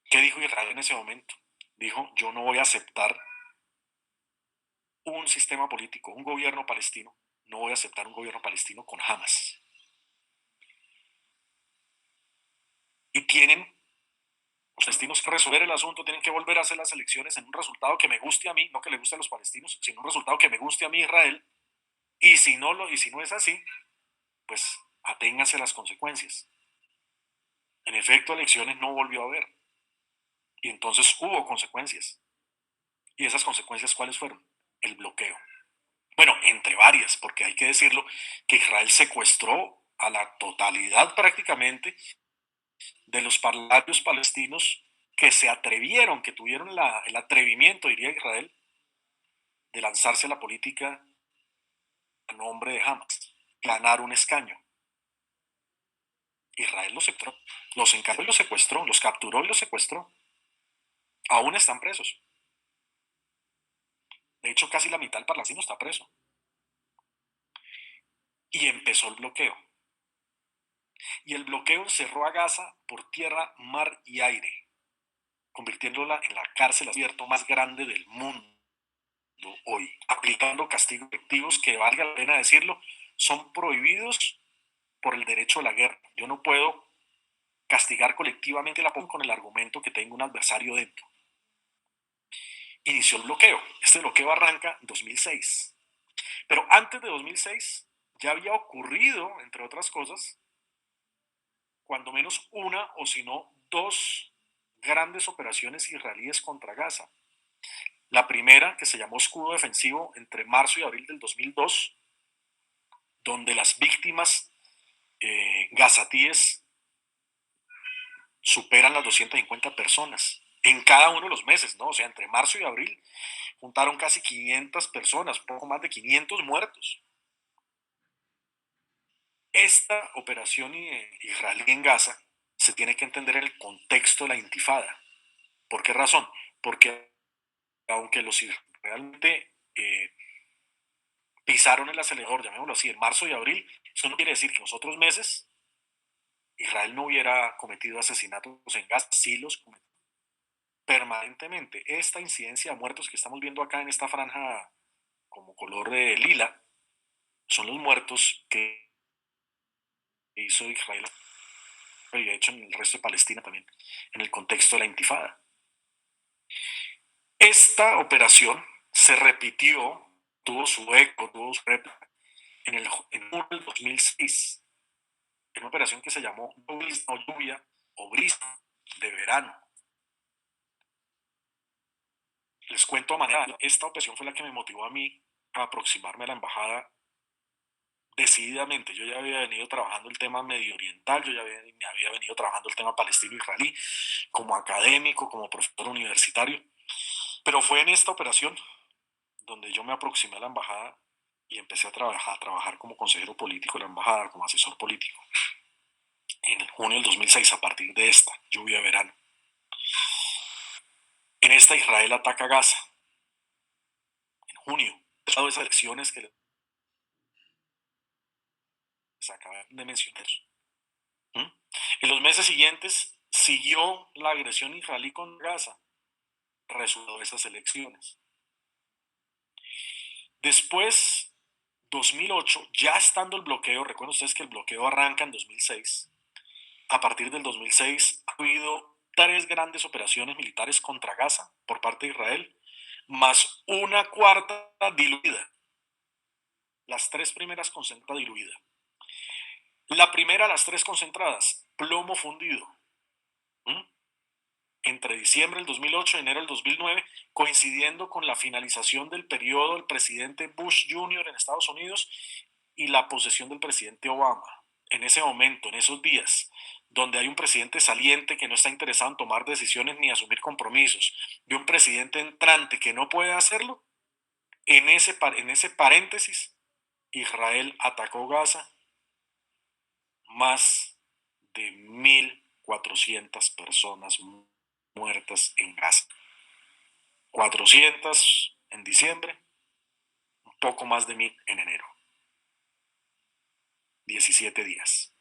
¿Qué dijo Israel en ese momento? Dijo, yo no voy a aceptar un sistema político, un gobierno palestino, no voy a aceptar un gobierno palestino con Hamas. Y tienen los palestinos que resolver el asunto, tienen que volver a hacer las elecciones en un resultado que me guste a mí, no que le guste a los palestinos, sino un resultado que me guste a mí, Israel. Y si no es así, pues aténganse a las consecuencias. En efecto, elecciones no volvió a haber. Y entonces hubo consecuencias. ¿Y esas consecuencias cuáles fueron? El bloqueo. Bueno, entre varias, porque hay que decirlo que Israel secuestró a la totalidad prácticamente de los parlamentarios palestinos que se atrevieron, que tuvieron el atrevimiento, diría Israel, de lanzarse a la política a nombre de Hamas, ganar un escaño. Israel los secuestró, los encargó y los secuestró, los capturó y los secuestró. Aún están presos. De hecho, casi la mitad del palestino está preso. Y empezó el bloqueo. Y el bloqueo encerró a Gaza por tierra, mar y aire, convirtiéndola en la cárcel abierta más grande del mundo hoy, aplicando castigos efectivos que, valga la pena decirlo, son prohibidos por el derecho a la guerra. Yo no puedo castigar colectivamente la población con el argumento que tengo un adversario dentro. Inició el bloqueo. Este bloqueo arranca en 2006. Pero antes de 2006 ya había ocurrido, entre otras cosas, cuando menos una o si no dos grandes operaciones israelíes contra Gaza. La primera, que se llamó Escudo Defensivo, entre marzo y abril del 2002, donde las víctimas gazatíes superan las 250 personas en cada uno de los meses, ¿no? O sea, entre marzo y abril juntaron casi 500 personas, poco más de 500 muertos. Esta operación israelí en Gaza se tiene que entender en el contexto de la intifada. ¿Por qué razón? Porque aunque los realmente pisaron el acelerador, llamémoslo así, en marzo y abril, eso no quiere decir que en los otros meses Israel no hubiera cometido asesinatos en Gaza, sí los cometió permanentemente. Esta incidencia de muertos que estamos viendo acá en esta franja como color de lila son los muertos que hizo Israel y de hecho en el resto de Palestina también, en el contexto de la intifada. Esta operación se repitió, tuvo su eco, tuvo su réplica en el 2006, en una operación que se llamó Lluvia o Brisa de Verano. Les cuento a manera, esta operación fue la que me motivó a mí a aproximarme a la embajada decididamente. Yo ya había venido trabajando el tema medio oriental, yo ya había venido trabajando el tema palestino-israelí como académico, como profesor universitario, pero fue en esta operación donde yo me aproximé a la embajada y empecé a trabajar como consejero político de la embajada, como asesor político, en junio del 2006, a partir de esta lluvia de verano. En esta Israel ataca Gaza, en junio, de esas elecciones que les acabo de mencionar. En los meses siguientes siguió la agresión israelí con Gaza, resultado de esas elecciones. Después, 2008, ya estando el bloqueo, recuerden ustedes que el bloqueo arranca en 2006, a partir del 2006 ha habido 3 grandes operaciones militares contra Gaza por parte de Israel, más una cuarta diluida. Las 3 primeras concentradas diluida. La primera, las 3 concentradas, plomo fundido. Entre diciembre del 2008 y enero del 2009, coincidiendo con la finalización del periodo del presidente Bush Jr. en Estados Unidos y la posesión del presidente Obama. En ese momento, en esos días, donde hay un presidente saliente que no está interesado en tomar decisiones ni asumir compromisos, y un presidente entrante que no puede hacerlo, en ese paréntesis, Israel atacó Gaza, más de 1.400 personas muertas en Gaza. 400 en diciembre, un poco más de 1.000 en enero. 17 días.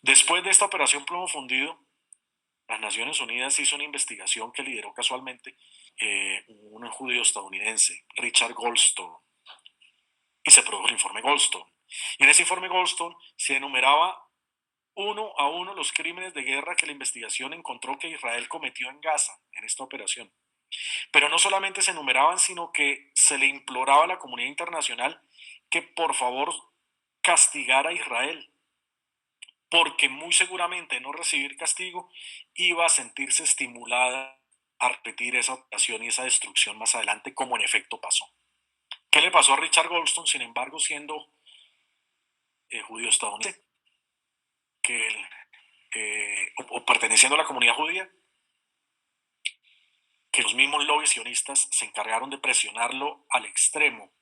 Después de esta operación Plomo Fundido, las Naciones Unidas hizo una investigación que lideró casualmente un judío estadounidense, Richard Goldstone, y se produjo el informe Goldstone. Y en ese informe Goldstone se enumeraba uno a uno los crímenes de guerra que la investigación encontró que Israel cometió en Gaza en esta operación. Pero no solamente se enumeraban, sino que se le imploraba a la comunidad internacional que por favor castigara a Israel, porque muy seguramente no recibir castigo iba a sentirse estimulada a repetir esa operación y esa destrucción más adelante, como en efecto pasó. ¿Qué le pasó a Richard Goldstone, sin embargo, siendo judío estadounidense, que él, o perteneciendo a la comunidad judía? Que los mismos lobbies sionistas se encargaron de presionarlo al extremo,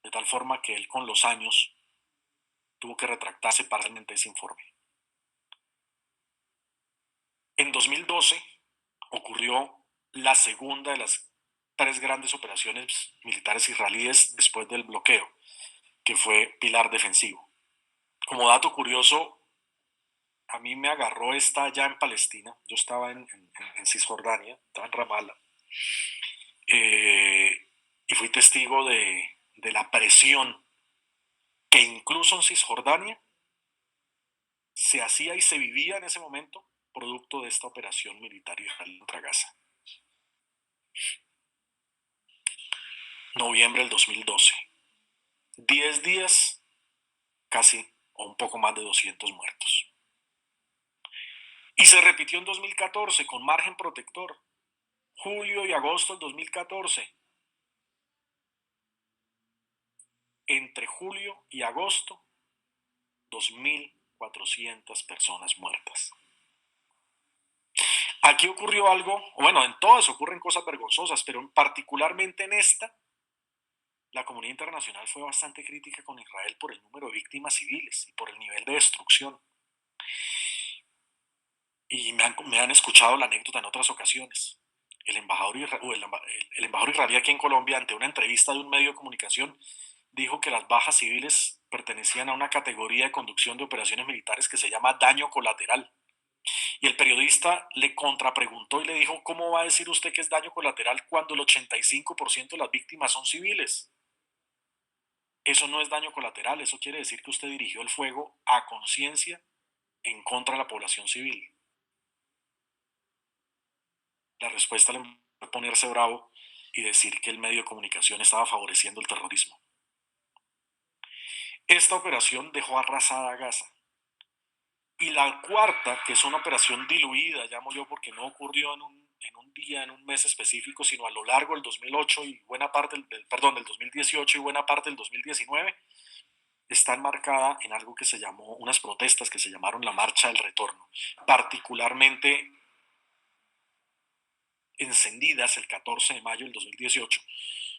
de tal forma que él con los años tuvo que retractarse parcialmente de ese informe. En 2012 ocurrió la segunda de las 3 grandes operaciones militares israelíes después del bloqueo, que fue Pilar Defensivo. Como dato curioso, a mí me agarró esta allá en Palestina. Yo estaba en Cisjordania, estaba en Ramallah, y fui testigo de la presión que incluso en Cisjordania se hacía y se vivía en ese momento producto de esta operación militar israelí contra Gaza. Noviembre del 2012. 10 días, casi o un poco más de 200 muertos. Y se repitió en 2014 con margen protector. Julio y agosto del 2014. Entre julio y agosto, 2.400 personas muertas. Aquí ocurrió algo, bueno, en todas ocurren cosas vergonzosas, pero particularmente en esta, la comunidad internacional fue bastante crítica con Israel por el número de víctimas civiles y por el nivel de destrucción. Y me han escuchado la anécdota en otras ocasiones. El embajador israelí aquí en Colombia, ante una entrevista de un medio de comunicación, dijo que las bajas civiles pertenecían a una categoría de conducción de operaciones militares que se llama daño colateral. Y el periodista le contrapreguntó y le dijo: ¿cómo va a decir usted que es daño colateral cuando el 85% de las víctimas son civiles? Eso no es daño colateral, eso quiere decir que usted dirigió el fuego a conciencia en contra de la población civil. La respuesta le fue ponerse bravo y decir que el medio de comunicación estaba favoreciendo el terrorismo. Esta operación dejó arrasada a Gaza. Y la cuarta, que es una operación diluida, llamo yo, porque no ocurrió en un día, en un mes específico, sino a lo largo del 2008 y buena parte del 2018 y buena parte del 2019, está enmarcada en algo que se llamó, unas protestas que se llamaron la Marcha del Retorno, particularmente encendidas el 14 de mayo del 2018,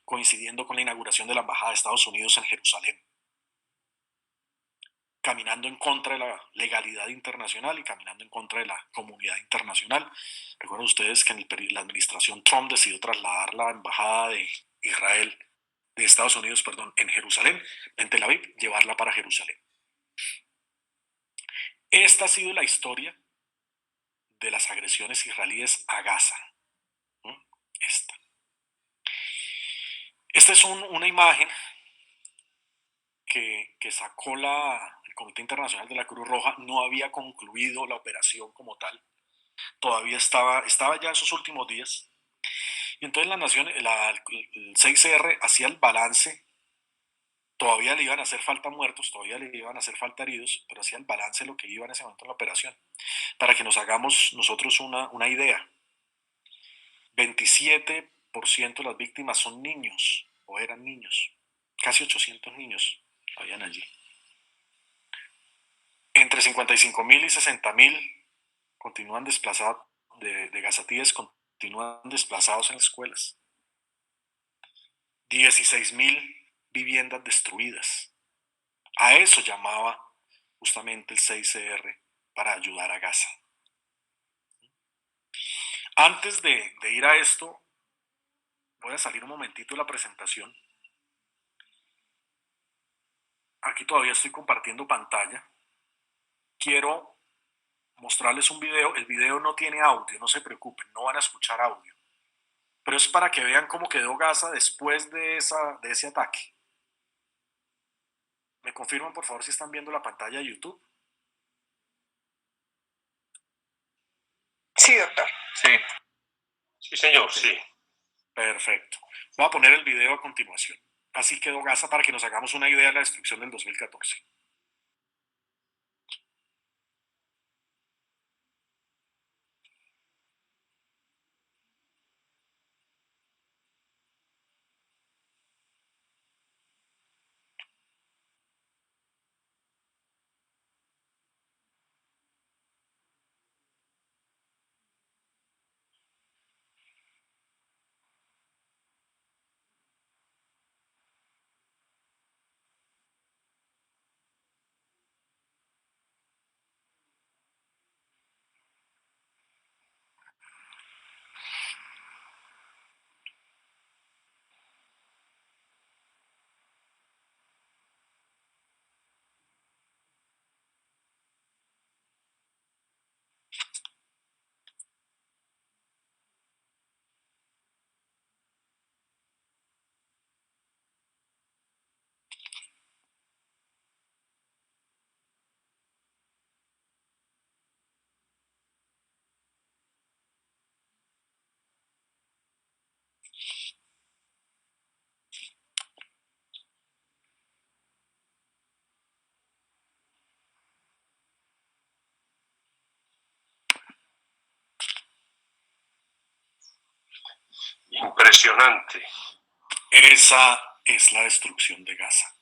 coincidiendo con la inauguración de la Embajada de Estados Unidos en Jerusalén, caminando en contra de la legalidad internacional y caminando en contra de la comunidad internacional. Recuerden ustedes que la administración Trump decidió trasladar la embajada de Israel, de Estados Unidos, perdón, en Jerusalén, en Tel Aviv, llevarla para Jerusalén. Esta ha sido la historia de las agresiones israelíes a Gaza. Esta es una imagen que sacó el Comité Internacional de la Cruz Roja. No había concluido la operación como tal. Todavía estaba ya en sus últimos días. Y entonces el 6R hacía el balance. Todavía le iban a hacer falta muertos, todavía le iban a hacer falta heridos, pero hacía el balance de lo que iba en ese momento en la operación. Para que nos hagamos nosotros una idea. 27% de las víctimas son niños, o eran niños. Casi 800 niños habían allí. Entre 55.000 y 60.000 continúan desplazados de gazatíes, continúan desplazados en escuelas. 16.000 viviendas destruidas. A eso llamaba justamente el 6CR para ayudar a Gaza. Antes de ir a esto, voy a salir un momentito de la presentación. Aquí todavía estoy compartiendo pantalla. Quiero mostrarles un video. El video no tiene audio, no se preocupen, no van a escuchar audio. Pero es para que vean cómo quedó Gaza después de ese ataque. ¿Me confirman, por favor, si están viendo la pantalla de YouTube? Sí, doctor. Sí. Sí, señor, okay. Sí. Perfecto. Voy a poner el video a continuación. Así quedó Gaza para que nos hagamos una idea de la destrucción del 2014. Impresionante. Esa es la destrucción de Gaza.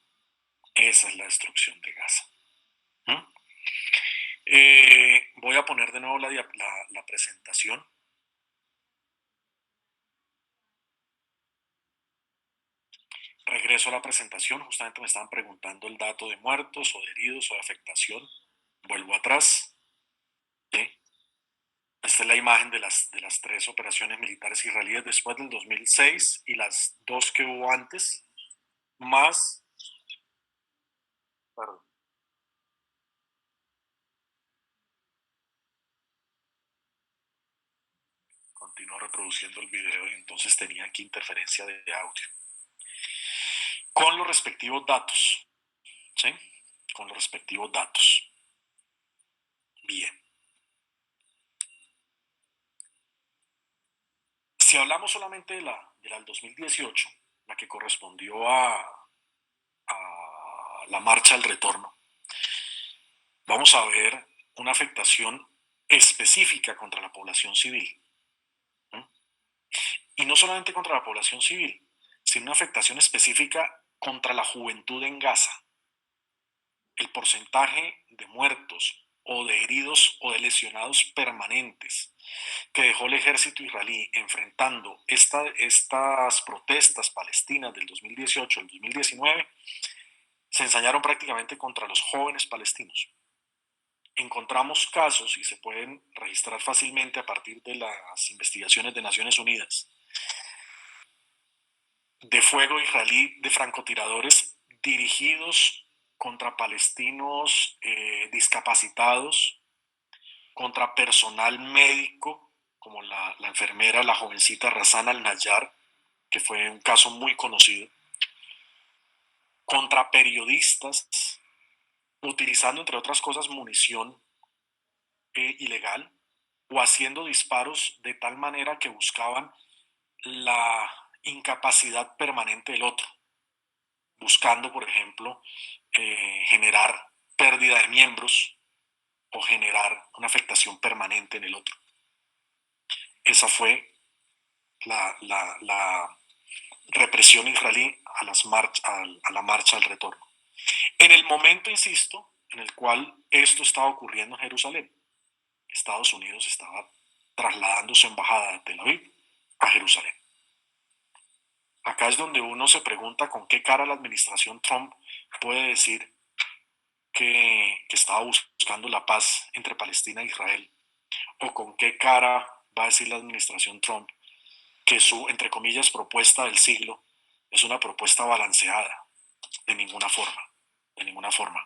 Esa es la destrucción de Gaza. Voy a poner de nuevo la presentación. Regreso a la presentación. Justamente me estaban preguntando el dato de muertos o de heridos o de afectación. Vuelvo atrás. ¿Sí? Esta es la imagen de las 3 operaciones militares israelíes después del 2006 y las 2 que hubo antes, más... Perdón. Continúo reproduciendo el video y entonces tenía aquí interferencia de audio. Con los respectivos datos. ¿Sí? Con los respectivos datos. Bien. Si hablamos solamente de la del 2018, la que correspondió a la marcha al retorno, vamos a ver una afectación específica contra la población civil. Y no solamente contra la población civil, sino una afectación específica contra la juventud en Gaza. El porcentaje de muertos o de heridos o de lesionados permanentes que dejó el ejército israelí enfrentando estas protestas palestinas del 2018 al 2019 se ensañaron prácticamente contra los jóvenes palestinos. Encontramos casos, y se pueden registrar fácilmente a partir de las investigaciones de Naciones Unidas, de fuego israelí de francotiradores dirigidos contra palestinos discapacitados, contra personal médico, como la enfermera, la jovencita Razan al-Nayar, que fue un caso muy conocido, contra periodistas, utilizando, entre otras cosas, munición ilegal, o haciendo disparos de tal manera que buscaban la incapacidad permanente del otro, buscando, por ejemplo, generar pérdida de miembros o generar una afectación permanente en el otro. Esa fue la represión israelí a la marcha al retorno. En el momento, insisto, en el cual esto estaba ocurriendo en Jerusalén. Estados Unidos estaba trasladando su embajada de Tel Aviv a Jerusalén. Acá es donde uno se pregunta con qué cara la administración Trump puede decir que estaba buscando la paz entre Palestina e Israel, o con qué cara va a decir la administración Trump que su, entre comillas, propuesta del siglo es una propuesta balanceada. De ninguna forma, de ninguna forma.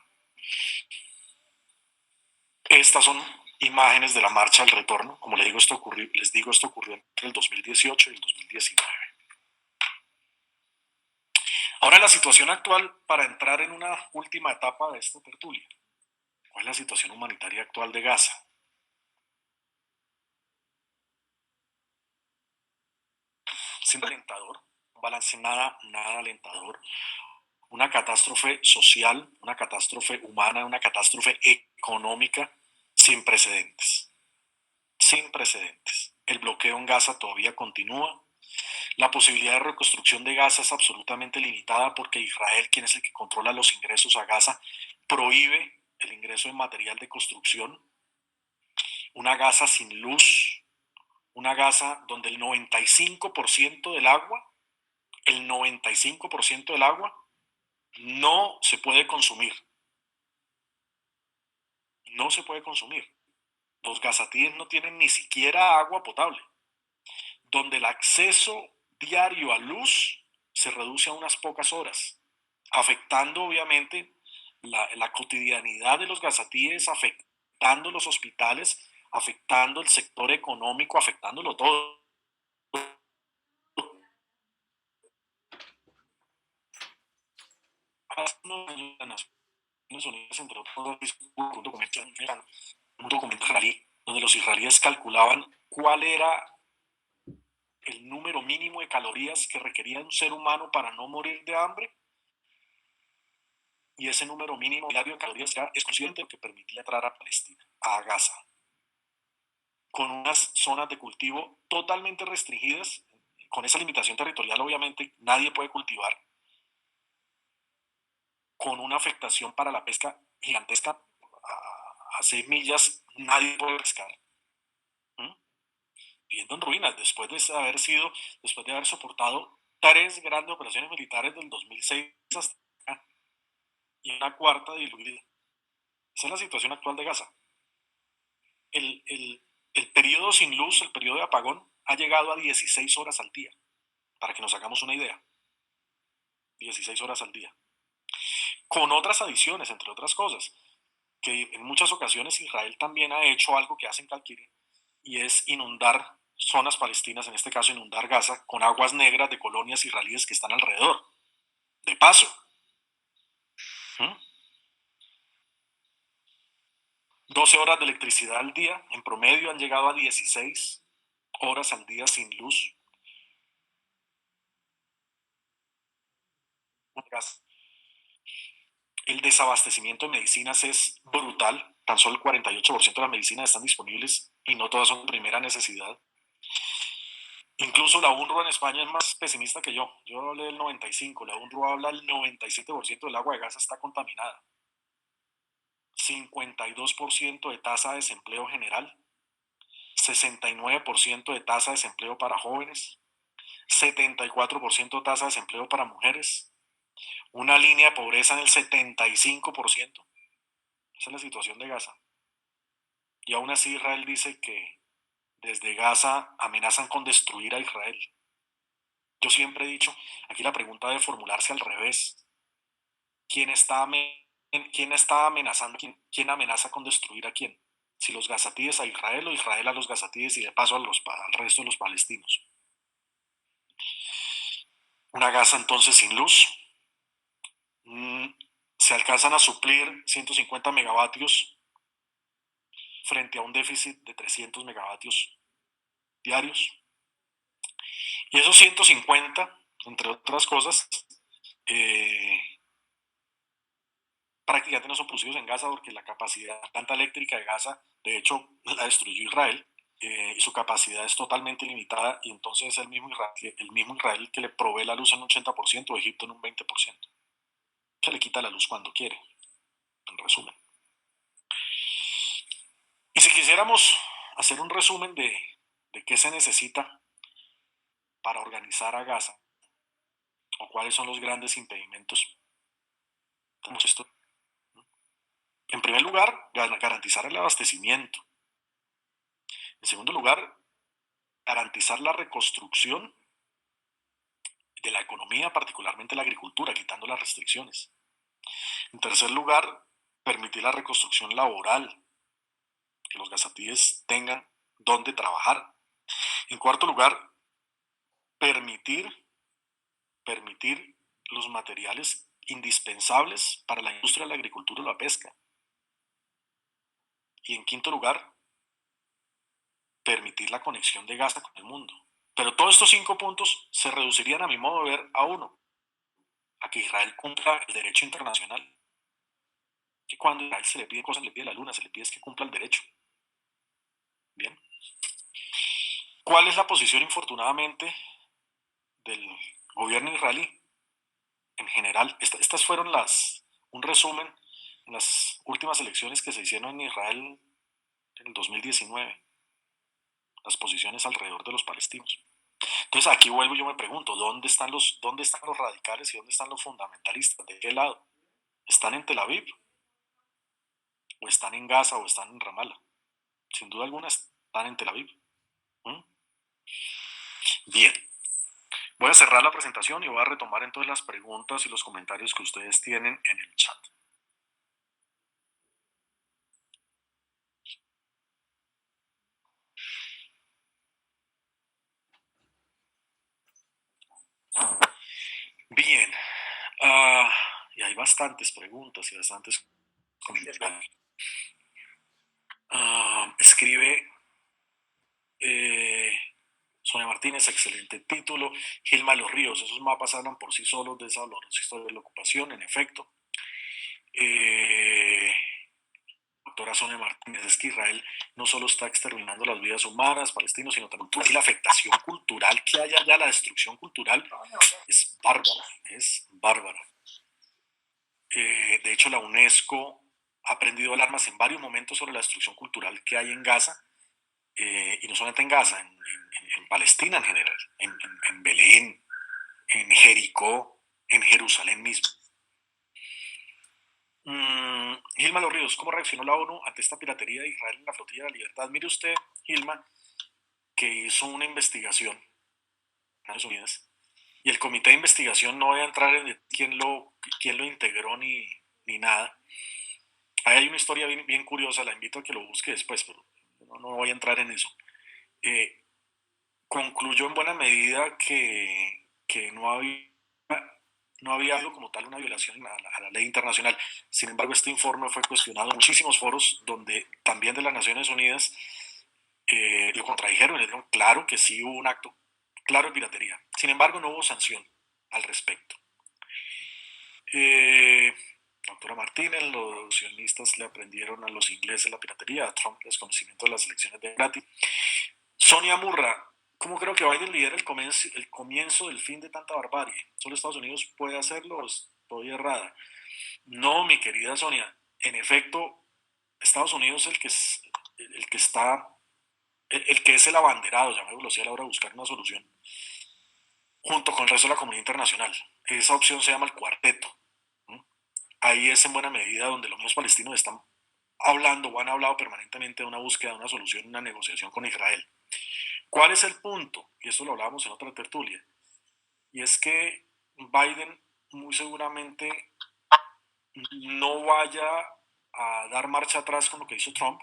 Estas son imágenes de la marcha al retorno. Como les digo, esto ocurrió entre el 2018 y el 2019. Ahora la situación actual, para entrar en una última etapa de esta tertulia. ¿Cuál es la situación humanitaria actual de Gaza? Es alentador, un balance nada alentador. Una catástrofe social, una catástrofe humana, una catástrofe económica sin precedentes. Sin precedentes. El bloqueo en Gaza todavía continúa. La posibilidad de reconstrucción de Gaza es absolutamente limitada porque Israel, quien es el que controla los ingresos a Gaza, prohíbe el ingreso de material de construcción. Una Gaza sin luz, una Gaza donde el 95% del agua, el 95% del agua no se puede consumir. No se puede consumir. Los gazatíes no tienen ni siquiera agua potable. Donde el acceso diario a luz se reduce a unas pocas horas, afectando obviamente la cotidianidad de los gazatíes, afectando los hospitales, afectando el sector económico, afectándolo todo. Hace unos años, las Naciones Unidas, entre otras cosas, un documento israelí, donde los israelíes calculaban cuál era el número mínimo de calorías que requería un ser humano para no morir de hambre, y ese número mínimo diario de calorías era exclusivamente lo que permitía entrar a Palestina, a Gaza, con unas zonas de cultivo totalmente restringidas. Con esa limitación territorial obviamente nadie puede cultivar, con una afectación para la pesca gigantesca. A 6 millas nadie puede pescar. Viviendo en ruinas, después de haber soportado 3 grandes operaciones militares del 2006 hasta acá, y una cuarta diluida. Esa es la situación actual de Gaza. El periodo sin luz, el periodo de apagón, ha llegado a 16 horas al día, para que nos hagamos una idea. 16 horas al día. Con otras adiciones, entre otras cosas, que en muchas ocasiones Israel también ha hecho algo que hacen Calquiri, y es inundar zonas palestinas, en este caso inundar Gaza, con aguas negras de colonias israelíes que están alrededor. De paso. 12 horas de electricidad al día, en promedio han llegado a 16 horas al día sin luz. El desabastecimiento de medicinas es brutal. Tan solo el 48% de las medicinas están disponibles y no todas son de primera necesidad. Incluso la UNRWA en España es más pesimista que yo. Yo hablé del 95%, la UNRWA habla del 97% del agua de Gaza está contaminada. 52% de tasa de desempleo general, 69% de tasa de desempleo para jóvenes, 74% de tasa de desempleo para mujeres, una línea de pobreza en el 75%. Esa es la situación de Gaza. Y aún así Israel dice que desde Gaza amenazan con destruir a Israel. Yo siempre he dicho, aquí la pregunta debe formularse al revés. ¿Quién está amenazando? ¿Quién amenaza con destruir a quién? Si los gazatíes a Israel o Israel a los gazatíes y de paso al resto de los palestinos. Una Gaza entonces sin luz. Se alcanzan a suplir 150 megavatios frente a un déficit de 300 megavatios diarios. Y esos 150, entre otras cosas, prácticamente no son producidos en Gaza porque la capacidad, la planta eléctrica de Gaza, de hecho, la destruyó Israel, y su capacidad es totalmente limitada, y entonces es el mismo Israel que le provee la luz en un 80%, Egipto en un 20%. Se le quita la luz cuando quiere, en resumen. si quisiéramos hacer un resumen de qué se necesita para organizar a Gaza, o cuáles son los grandes impedimentos, tenemos esto. En primer lugar, garantizar el abastecimiento. En segundo lugar, garantizar la reconstrucción de la economía, particularmente la agricultura, quitando las restricciones. En tercer lugar, permitir la reconstrucción laboral, que los gazatíes tengan dónde trabajar. En cuarto lugar, permitir los materiales indispensables para la industria de la agricultura y la pesca. Y en quinto lugar, permitir la conexión de Gaza con el mundo. Pero todos estos 5 puntos se reducirían, a mi modo de ver, a uno: a que Israel cumpla el derecho internacional. Que cuando a Israel se le pide cosas, le pide la luna, se le pide es que cumpla el derecho. Bien. ¿Cuál es la posición, infortunadamente, del gobierno israelí en general? Estas fueron un resumen en las últimas elecciones que se hicieron en Israel en el 2019, las posiciones alrededor de los palestinos. Entonces aquí vuelvo y yo me pregunto, ¿dónde están los radicales y dónde están los fundamentalistas? ¿De qué lado? ¿Están en Tel Aviv? ¿O están en Gaza? ¿O están en Ramallah? Sin duda alguna están en Tel Aviv. Bien. Voy a cerrar la presentación y voy a retomar entonces las preguntas y los comentarios que ustedes tienen en el chat. Bien. Y hay bastantes preguntas y bastantes comentarios. Escribe Sonia Martínez, excelente título. Gilma Los Ríos, esos mapas hablan por sí solos de esa dolorosa historia de la ocupación, en efecto. Doctora Sonia Martínez, es que Israel no solo está exterminando las vidas humanas, palestinos, sino también la afectación cultural que hay allá, la destrucción cultural, es bárbara, es bárbara. De hecho, la UNESCO ha prendido alarmas en varios momentos sobre la destrucción cultural que hay en Gaza, y no solamente en Gaza, en Palestina en general, en Belén, en Jericó, en Jerusalén mismo. Gilma Los Ríos, ¿cómo reaccionó la ONU ante esta piratería de Israel en la flotilla de la libertad? Mire usted, Gilma, que hizo una investigación en Naciones Unidas, y el comité de investigación, no voy a entrar en quién lo integró ni nada. Ahí hay una historia bien curiosa, la invito a que lo busque después, pero no voy a entrar en eso. Concluyó en buena medida que no había algo como tal una violación a la ley internacional. Sin embargo, este informe fue cuestionado en muchísimos foros donde también de las Naciones Unidas lo contradijeron y le dijeron claro que sí hubo un acto claro de piratería. Sin embargo, no hubo sanción al respecto. Doctora Martínez, los sionistas le aprendieron a los ingleses la piratería, a Trump desconocimiento de las elecciones de gratis. Sonia Murra, ¿cómo creo que Biden lidera el comienzo del fin de tanta barbarie? ¿Solo Estados Unidos puede hacerlo o estoy errada? No, mi querida Sonia, en efecto, Estados Unidos es el que es el abanderado, llamémoslo así, a la hora de buscar una solución, junto con el resto de la comunidad internacional. Esa opción se llama el cuarteto. Ahí es en buena medida donde los mismos palestinos están hablando o han hablado permanentemente de una búsqueda de una solución, una negociación con Israel. ¿Cuál es el punto? Y esto lo hablábamos en otra tertulia. Y es que Biden muy seguramente no vaya a dar marcha atrás con lo que hizo Trump,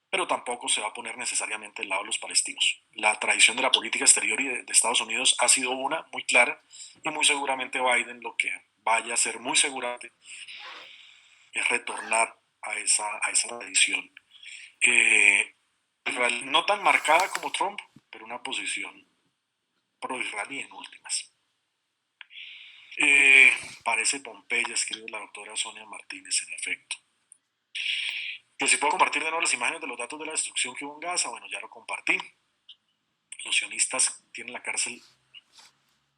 pero tampoco se va a poner necesariamente del lado de los palestinos. La tradición de la política exterior y de Estados Unidos ha sido una muy clara, y muy seguramente Biden lo que vaya a hacer muy seguramente es retornar a esa tradición. No tan marcada como Trump, pero una posición pro-israelí en últimas. Parece Pompeya, escribe la doctora Sonia Martínez, en efecto. Que si puedo compartir de nuevo las imágenes de los datos de la destrucción que hubo en Gaza, bueno, ya lo compartí. Los sionistas tienen la cárcel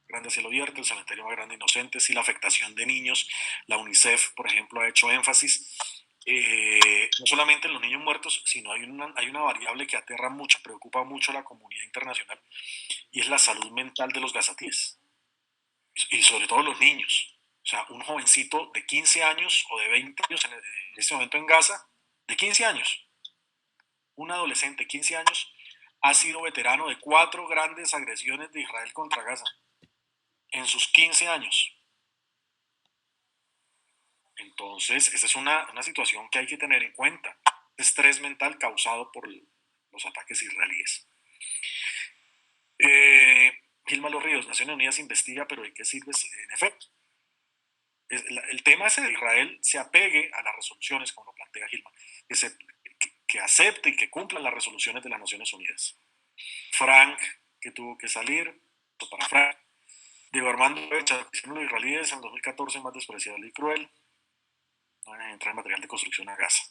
grande a cielo abierto, el cementerio más grande de inocentes, y la afectación de niños. La UNICEF, por ejemplo, ha hecho énfasis no solamente en los niños muertos, sino hay una variable que aterra mucho, preocupa mucho a la comunidad internacional, y es la salud mental de los gazatíes, y sobre todo los niños. O sea, un jovencito de 15 años o de 20 años en este momento en Gaza, de 15 años, un adolescente de 15 años, ha sido veterano de 4 grandes agresiones de Israel contra Gaza en sus 15 años. Entonces, esa es una situación que hay que tener en cuenta. Estrés mental causado por los ataques israelíes. Gilma Los Ríos, Naciones Unidas investiga, pero ¿de qué sirve? En efecto, el tema es que Israel se apegue a las resoluciones, como lo plantea Gilma, que acepte y que cumpla las resoluciones de las Naciones Unidas. Frank, que tuvo que salir, para Frank. Diego Armando Becha, los israelíes en 2014 más despreciable y cruel. No van a entrar en material de construcción a Gaza.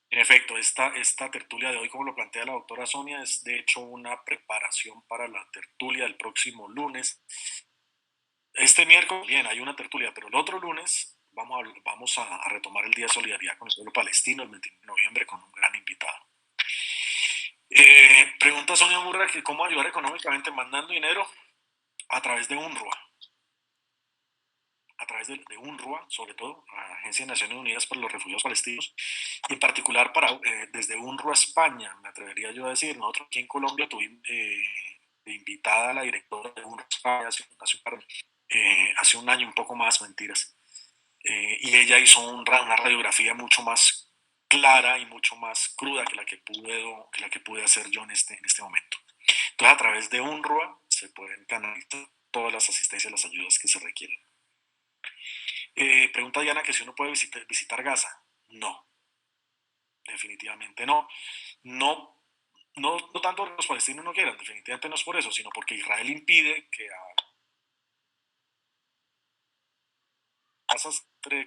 En efecto, esta tertulia de hoy, como lo plantea la doctora Sonia, es de hecho una preparación para la tertulia del próximo lunes. Este miércoles, bien, hay una tertulia, pero el otro lunes vamos a retomar el Día de Solidaridad con el pueblo palestino el 29 de noviembre con un gran invitado. Pregunta Sonia Murra que cómo ayudar económicamente mandando dinero a través de UNRWA. A través de UNRWA, sobre todo, a Agencia de Naciones Unidas para los Refugiados Palestinos, y en particular desde UNRWA España, me atrevería yo a decir. Nosotros aquí en Colombia tuvimos invitada a la directora de UNRWA España hace un año, un poco más, mentiras, y ella hizo una radiografía mucho más clara y mucho más cruda que la que pude hacer yo en este momento. Entonces, a través de UNRWA se pueden canalizar todas las asistencias, las ayudas que se requieren. Pregunta Diana que si uno puede visitar Gaza. No, definitivamente no. No tanto porque los palestinos no quieran, definitivamente no es por eso, sino porque Israel impide que a Gazas entre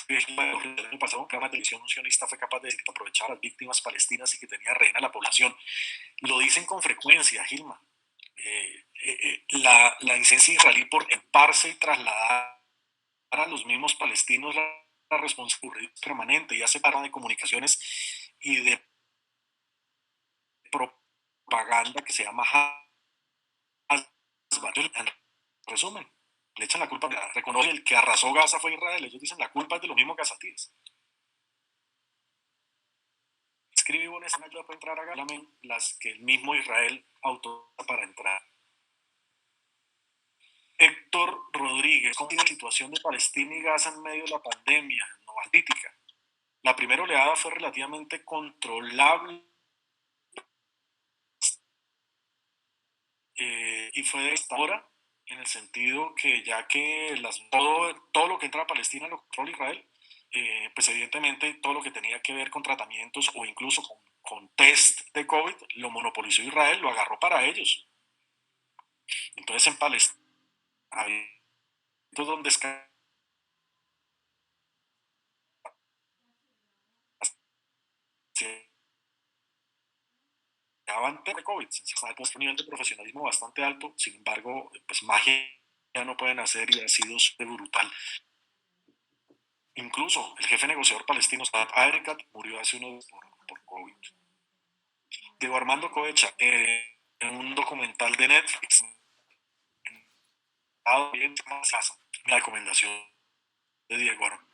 el año pasado un programa de televisión sionista fue capaz de decir que aprovechaba a las víctimas palestinas y que tenía rehén a la población. Lo dicen con frecuencia, Gilma. La licencia israelí por emparse y trasladar a los mismos palestinos la responsabilidad permanente, ya se paran de comunicaciones y de propaganda que se llama Hasbara. En resumen, le echan la culpa, reconoce el que arrasó Gaza fue Israel, ellos dicen la culpa es de los mismos gazatíes. Escribo en esa ayuda para entrar a Gaza las que el mismo Israel autoriza para entrar. Héctor Rodríguez, ¿cómo tiene la situación de Palestina y Gaza en medio de la pandemia no crítica? La primera oleada fue relativamente controlable y fue de esta hora, en el sentido que ya que todo lo que entra a Palestina lo controla Israel, pues evidentemente todo lo que tenía que ver con tratamientos o incluso con test de COVID lo monopolizó Israel, lo agarró para ellos. Entonces en Palestina hay donde se avante de COVID, se está un nivel de profesionalismo bastante alto, sin embargo, pues magia ya no pueden hacer y ha sido brutal. Incluso el jefe negociador palestino, Saad Erekat, murió hace unos por COVID. Diego Armando Coecha, en un documental de Netflix, mi recomendación de Diego Armando.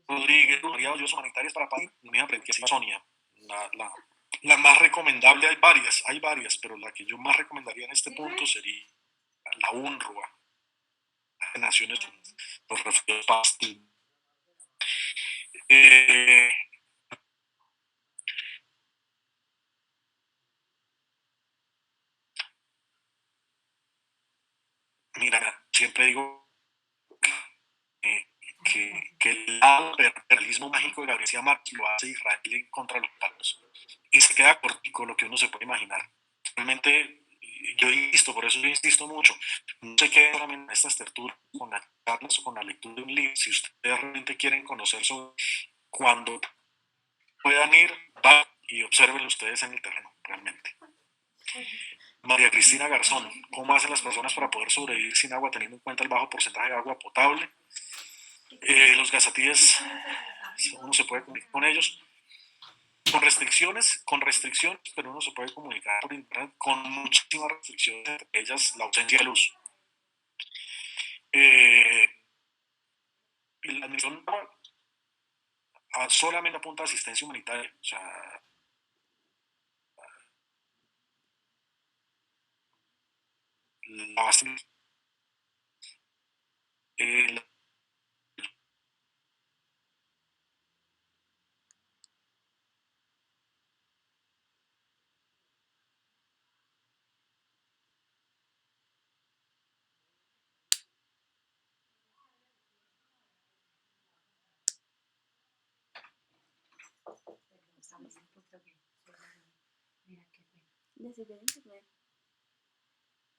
Rodríguez, ayudas humanitarias para Palestina, mi que es Sonia, la más recomendable, hay varias, pero la que yo más recomendaría en este punto sería la UNRWA, de Naciones Unidas, los refugiados palestinos. Mira, siempre digo que el lado del realismo mágico de García Márquez lo hace Israel contra los palos. y se queda cortico lo que uno se puede imaginar. Realmente, yo insisto, por eso yo insisto mucho, no se queden solamente en estas tertulias con las charlas o con la lectura de un libro. Si ustedes realmente quieren conocer sobre, cuando puedan ir, vayan y observen ustedes en el terreno, realmente. María Cristina Garzón, ¿cómo hacen las personas para poder sobrevivir sin agua teniendo en cuenta el bajo porcentaje de agua potable? Los gazatíes, uno se puede comunicar con ellos con restricciones, pero uno se puede comunicar por internet con muchísimas restricciones, entre ellas la ausencia de luz. Y la administración solamente apunta a asistencia humanitaria, o sea, la, la Estamos en punto que. Mira qué pena. ¿Desde internet?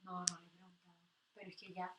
No, no le he preguntado. Pero es que ya